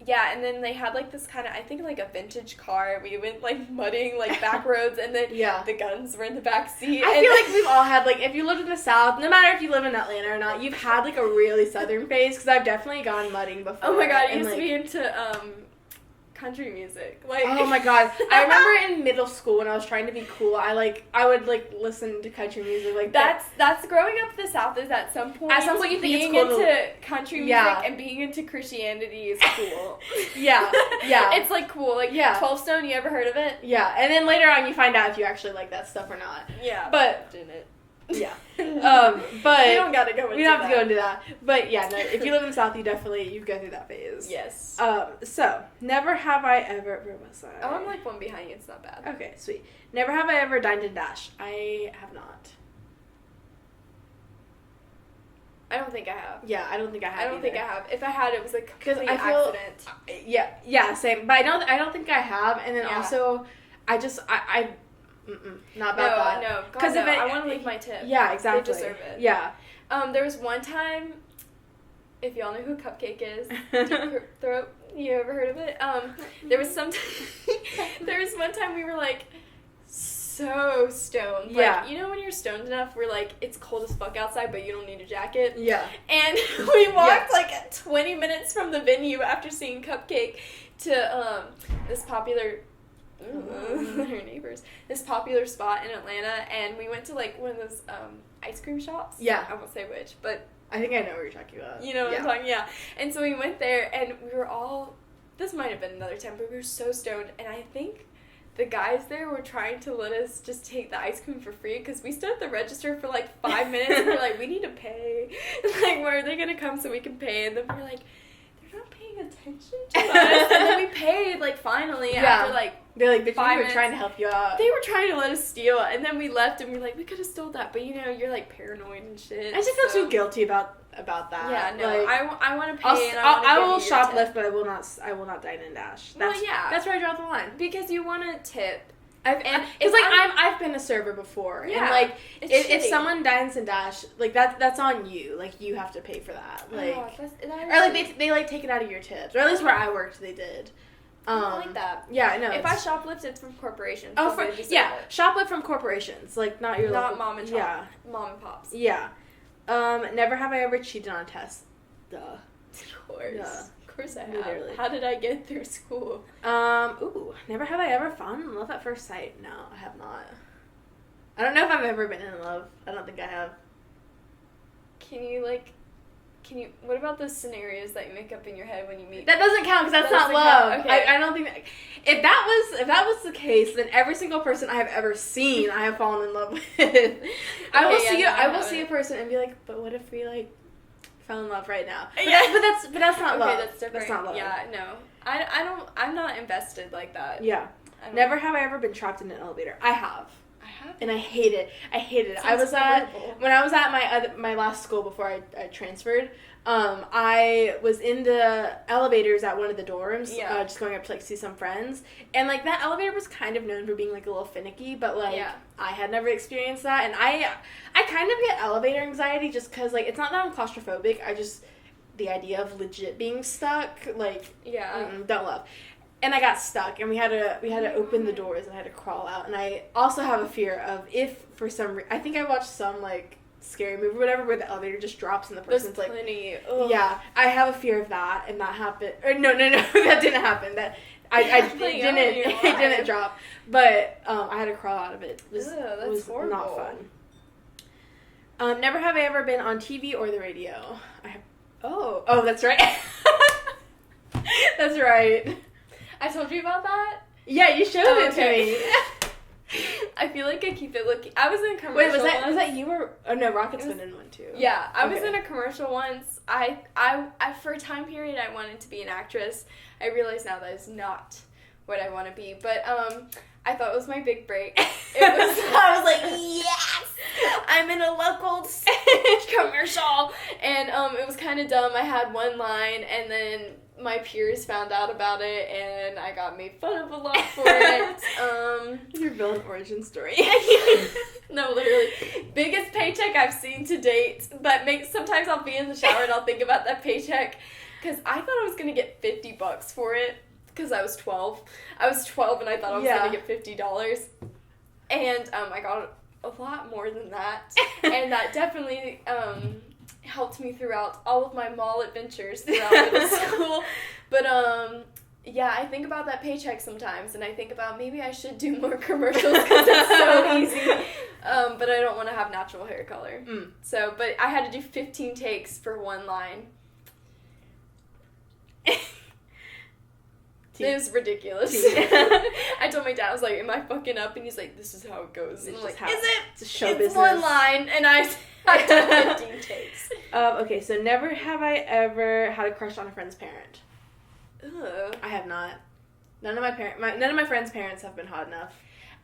and then they had, like, this kind of, I think, like, a vintage car. We went, like, mudding, like, back roads, and then the guns were in the back seat. I feel like we've all had, like, if you lived in the South, no matter if you live in Atlanta or not, you've had, like, a really Southern phase, because I've definitely gone mudding before. Oh, my God, I used to be into, country music. Like, oh my God, I remember in middle school when I was trying to be cool, I would like listen to country music. Like that's growing up in the South. Is at some point you think being it's cool into country music and being into Christianity is cool. yeah, it's like cool. Like 12 Stone. You ever heard of it? Yeah, and then later on you find out if you actually like that stuff or not. Yeah, but didn't. Yeah. But we don't gotta go into that. We don't have to go into that. But yeah, no, if you live in the South, you go through that phase. Yes. So, never have I ever... Where was I? Oh, I'm like one behind you. It's not bad. Okay, sweet. Never have I ever dined and dashed. I have not. I don't think I have. Yeah, I don't think I have. I don't think I have. If I had, it was a complete accident. Yeah, same. But I don't think I have. And then also, not about that. No, because I want to leave my tip. Yeah, exactly. They deserve it. Yeah. There was one time, if y'all know who Cupcake is, Deep Throat, you ever heard of it? There was one time we were like so stoned. Like, you know when you're stoned enough where like it's cold as fuck outside but you don't need a jacket? Yeah. And we walked like 20 minutes from the venue after seeing Cupcake to this popular her neighbors, this popular spot in Atlanta, and we went to like one of those ice cream shops. Yeah. I won't say which, but I think I know what you're talking about. You know what I'm talking, And so we went there, and we were all, this might have been another time, but we were so stoned, and I think the guys there were trying to let us just take the ice cream for free because we stood at the register for like 5 minutes and we're like, we need to pay. Like, where are they going to come so we can pay? And then we're like, they're not paying attention to us. And then we paid, like, finally after like they're like, bitch, 5 we were minutes. trying to help you out. They were trying to let us steal, and then we left and we were like, we could have stole that. But, you know, you're like paranoid and shit. I just feel too guilty about that. Yeah, no, like, I want to pay and I will want to shoplift, but I will not dine and dash. That's, well, yeah. That's where I draw the line. Because you want to tip. Because like I've been a server before, and like if someone dines and dash, like that's on you. Like you have to pay for that. Like or like they like take it out of your tips, or at least where I worked they did. I like that. Yeah, no. If I shoplift, it's from corporations. Shoplift from corporations, like not your local, mom and mom and pops. Yeah. Never have I ever cheated on a test. Duh. Of course. Duh. Of course I have. Literally. How did I get through school? Never have I ever fallen in love at first sight. No, I have not. I don't know if I've ever been in love. I don't think I have. What about those scenarios that you make up in your head when you meet? That doesn't count because that's not love. Okay. I don't think that, if that was the case, then every single person I have ever seen, I have fallen in love with. I will see a person and be like, but what if we like fell in love right now? But that's not love. That's different. That's not love. Yeah, no. I'm not invested like that. Yeah. Never have I ever been trapped in an elevator. I have. And I hate it. I was when I was at my last school before I transferred. I was in the elevators at one of the dorms, just going up to like see some friends, and like that elevator was kind of known for being like a little finicky, but like I had never experienced that, and I kind of get elevator anxiety just because like it's not that I'm claustrophobic. I just the idea of legit being stuck, like don't love. And I got stuck, and we had to open the doors, and I had to crawl out. And I also have a fear of if for some I think I watched some like scary movie or whatever where the elevator just drops and the person's like yeah, I have a fear of that, and that happened. Or no, that didn't happen. That it didn't drop, but I had to crawl out of it. It was horrible. Not fun. Never have I ever been on TV or the radio. Oh, that's right. That's right. I told you about that? Yeah, you showed it to me. I feel like I keep it looking. I was in a commercial. Wait, was that you or? Oh no, Rocket's been in one too. Yeah, I was in a commercial once. I for a time period I wanted to be an actress. I realize now that is not what I want to be, but I thought it was my big break. I was like, yes, I'm in a local commercial, and it was kind of dumb. I had one line, and then my peers found out about it, and I got made fun of a lot for it. Your villain origin story. No, literally. Biggest paycheck I've seen to date. Sometimes I'll be in the shower and I'll think about that paycheck, because I thought I was going to get $50 for it, because I was 12. I was 12 and I thought I was going to get $50. And I got a lot more than that. And that definitely helped me throughout all of my mall adventures throughout middle school. But I think about that paycheck sometimes, and I think about maybe I should do more commercials because it's so easy. But I don't want to have natural hair color. So, but I had to do 15 takes for one line. It was ridiculous. I told my dad, I was like, am I fucking up? And he's like, this is how it goes. And I'm like, is it? It's show business. One line, and I did 15 takes. Okay, so never have I ever had a crush on a friend's parent. Ugh. I have not. None of my friends' parents have been hot enough.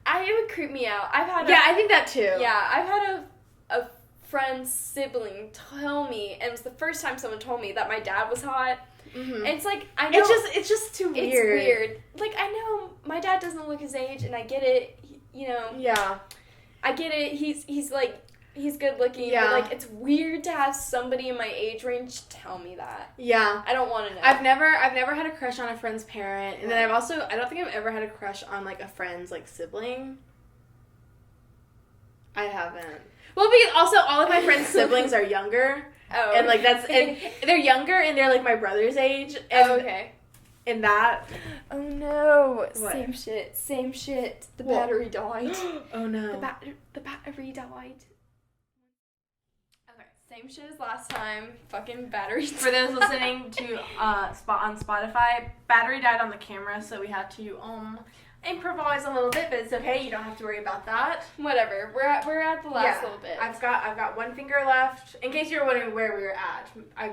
It would creep me out. I think that too. Yeah, I've had a friend's sibling tell me, and it was the first time someone told me that my dad was hot. Mm-hmm. And it's like, I know it's just too weird. It's weird. Like, I know my dad doesn't look his age, and I get it. Yeah. I get it. He's like, he's good looking. Yeah. But like, it's weird to have somebody in my age range tell me that. Yeah. I don't want to know. I've never had a crush on a friend's parent, and then I don't think I've ever had a crush on like a friend's like sibling. I haven't. Well, because also all of my friends' siblings are younger. Oh. And like and they're younger and they're like my brother's age. And, okay. And that. Oh no. What? Same shit. The battery died. Oh no. The battery died. Okay, same shit as last time. Fucking battery died. For those listening to on Spotify, battery died on the camera, so we had to improvise a little bit, but it's okay. You don't have to worry about that. Whatever. We're at the last little bit. I've got one finger left. In case you're wondering where we were at, I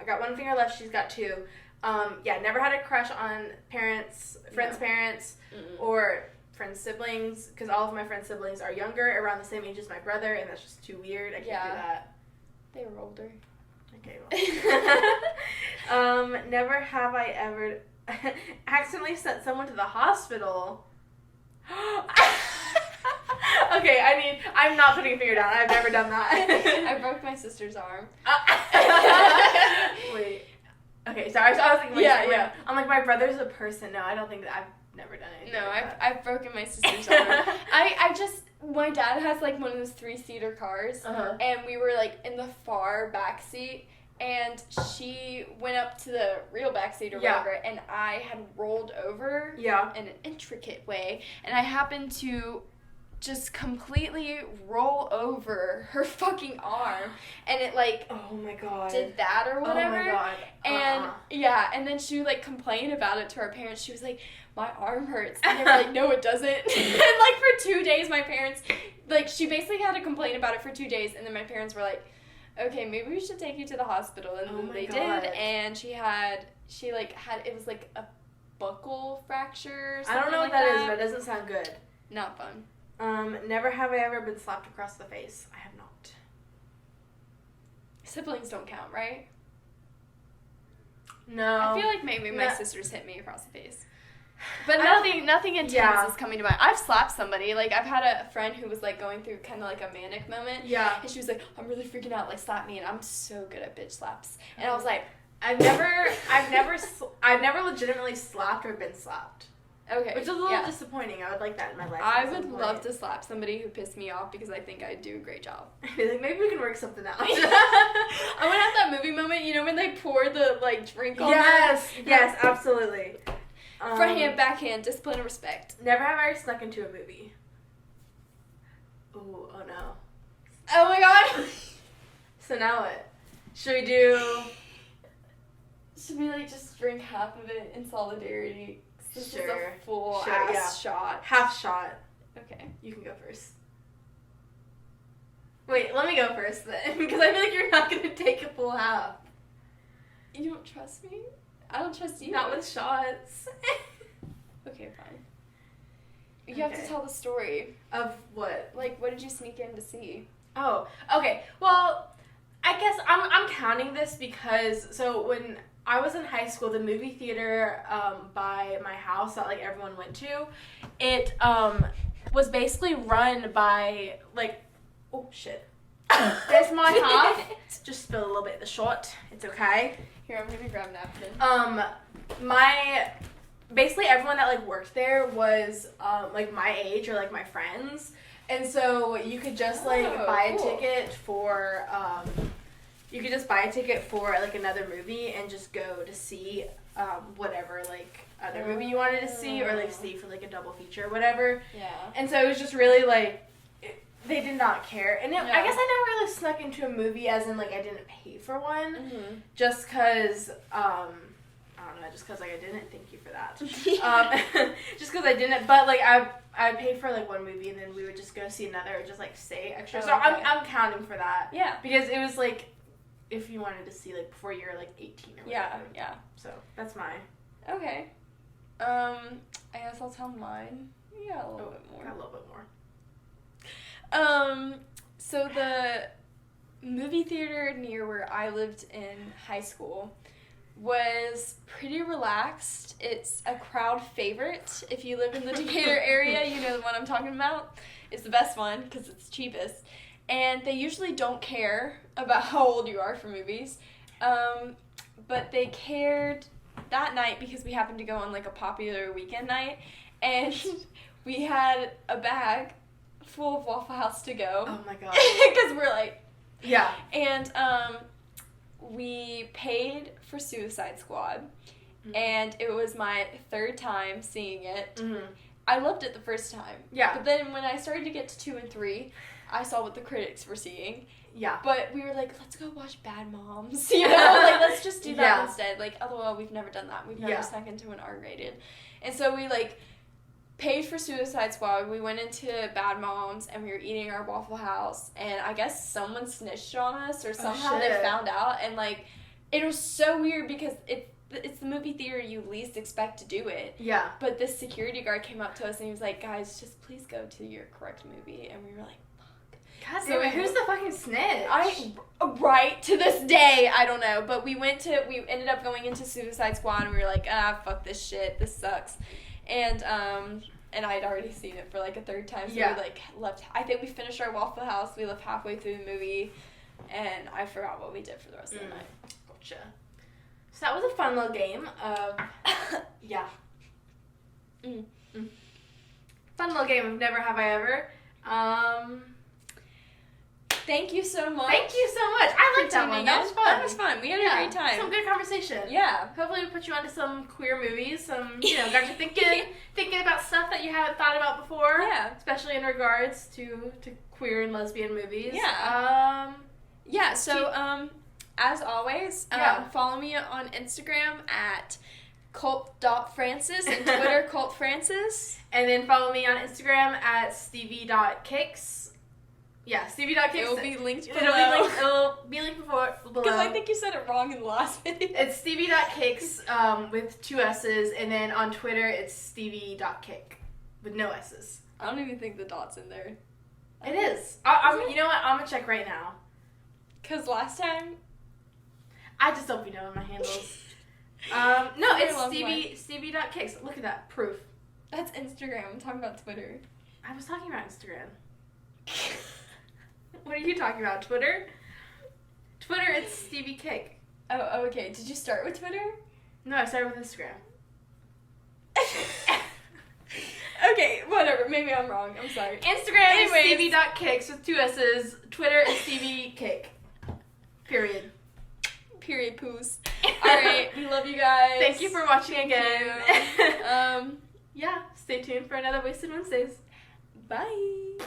got one finger left. She's got two. Never had a crush on friends' parents, or friends' siblings, because all of my friends' siblings are younger, around the same age as my brother, and that's just too weird. I can't do that. They were older. Okay, well. Never have I ever accidentally sent someone to the hospital. Okay, I'm not putting a finger down. I've never done that. I broke my sister's arm. Wait. Okay, sorry. So I was thinking, I'm like, my brother's a person. No, I don't think that I've never done anything. No, like I've broken my sister's arm. My dad has like one of those 3-seater cars, and we were like in the far back seat, and she went up to the real back seat or whatever, and I had rolled over in an intricate way, and I happened to just completely roll over her fucking arm, and it like, oh my god, did that or whatever. Oh my god. And and then she like complained about it to her parents. She was like, my arm hurts. And they were like, no, it doesn't. And like for 2 days, my parents, like, she basically had to complain about it for 2 days, and then my parents were like, okay, maybe we should take you to the hospital. And then they did, and it was like a buckle fracture or something. I don't know what that is, but it doesn't sound good. Not fun. Never have I ever been slapped across the face. I have not. Siblings don't count, right? No. I feel like maybe my sisters hit me across the face. But nothing intense is coming to mind. I've slapped somebody. Like, I've had a friend who was, like, going through kind of, like, a manic moment. Yeah. And she was like, I'm really freaking out. Like, slap me. And I'm so good at bitch slaps. And I was like, I've never legitimately slapped or been slapped. Okay. Which is a little disappointing. I would like that in my life. I would love to slap somebody who pissed me off because I think I do a great job. Like, maybe we can work something out. I want to have that movie moment, you know, when they pour the, like, drink on them? Yes, absolutely. Front hand, backhand, discipline and respect. Never have I ever snuck into a movie. Ooh, oh no. Oh my god! So now what? Should we like just drink half of it in solidarity? This is a full shot. Half shot. Okay. You can go first. Wait, let me go first then, because I feel like you're not going to take a full half. You don't trust me? I don't trust you. Not with shots. Okay, fine. You have to tell the story. Of what? Like, what did you sneak in to see? Oh, okay. Well, I guess I'm counting this because, so when I was in high school, the movie theater by my house that, like, everyone went to, it was basically run by, like, oh, shit. There's my half. Just spilled a little bit of the shot. It's okay. Here, I'm gonna grab a napkin. Basically everyone that, like, worked there was, like, my age or, like, my friends. And so you could just, like, buy a ticket for, like, another movie and just go to see, whatever, like, other movie you wanted to see, or, like, see for, like, a double feature or whatever. Yeah. And so it was just really, like, they did not care. And I guess I never really snuck into a movie as in, like, I didn't pay for one. Mm-hmm. Just because, I don't know, just because, like, I didn't. Thank you for that. Just because I didn't. But, like, I'd pay for, like, one movie, and then we would just go see another or just, like, stay extra. So I'm counting for that. Yeah. Because it was, like, if you wanted to see, like, before you're, like, 18 or whatever. Yeah. So that's mine. Okay. I guess I'll tell mine. Yeah, a little bit more. A little bit more. So the movie theater near where I lived in high school was pretty relaxed. It's a crowd favorite. If you live in the Decatur area, you know the one I'm talking about. It's the best one because it's cheapest. And they usually don't care about how old you are for movies. But they cared that night because we happened to go on, like, a popular weekend night. And we had a bag full of Waffle House to go. Oh my god. Because we're like... Yeah. And we paid for Suicide Squad. Mm-hmm. And it was my third time seeing it. Mm-hmm. I loved it the first time. Yeah. But then when I started to get to 2 and 3, I saw what the critics were seeing. Yeah. But we were like, let's go watch Bad Moms. You know? Like, let's just do that instead. Like, LOL, we've never done that. We've never snuck into an R-rated. And so we, like... paid for Suicide Squad. We went into Bad Moms, and we were eating our Waffle House, and I guess someone snitched on us, or somehow they found out, and, like, it was so weird because it's the movie theater you least expect to do it. Yeah. But this security guard came up to us, and he was like, guys, just please go to your correct movie, and we were like, God damn it, who's the fucking snitch? Right, to this day, I don't know. But we ended up going into Suicide Squad, and we were like, fuck this shit, this sucks. And I'd already seen it for, like, a third time, so we, like, left. I think we finished our Waffle House, we left halfway through the movie, and I forgot what we did for the rest of the night. Gotcha. So that was a fun little game of, fun little game of Never Have I Ever. Thank you so much. Thank you so much. I liked that one. That was fun. That was fun. We had a great time. Some good conversation. Yeah. Hopefully we put you onto some queer movies. Got you thinking about stuff that you haven't thought about before. Yeah. Especially in regards to queer and lesbian movies. Yeah. So as always, follow me on Instagram at cult.francis and Twitter cultfrancis. And then follow me on Instagram at stevie.kicks. Yeah, stevie.kicks. It will be linked below. It'll be linked below. Because I think you said it wrong in the last video. It's stevie.kicks with 2 S's, and then on Twitter it's stevie.kick with no S's. I don't even think the dot's in there. It is. You know what? I'm going to check right now. Because last time... I just don't be knowing my handles. No, it's stevie.kicks. Look at that. Proof. That's Instagram. I'm talking about Twitter. I was talking about Instagram. What are you talking about? Twitter? Twitter, it's Stevie Kick. Oh, okay. Did you start with Twitter? No, I started with Instagram. Okay, whatever. Maybe I'm wrong. I'm sorry. Instagram is Stevie.kicks with 2 S's. Twitter is Stevie Kick. Period. Period, poos. Alright, we love you guys. Thank you for watching again. You. Stay tuned for another Wasted Wednesdays. Bye.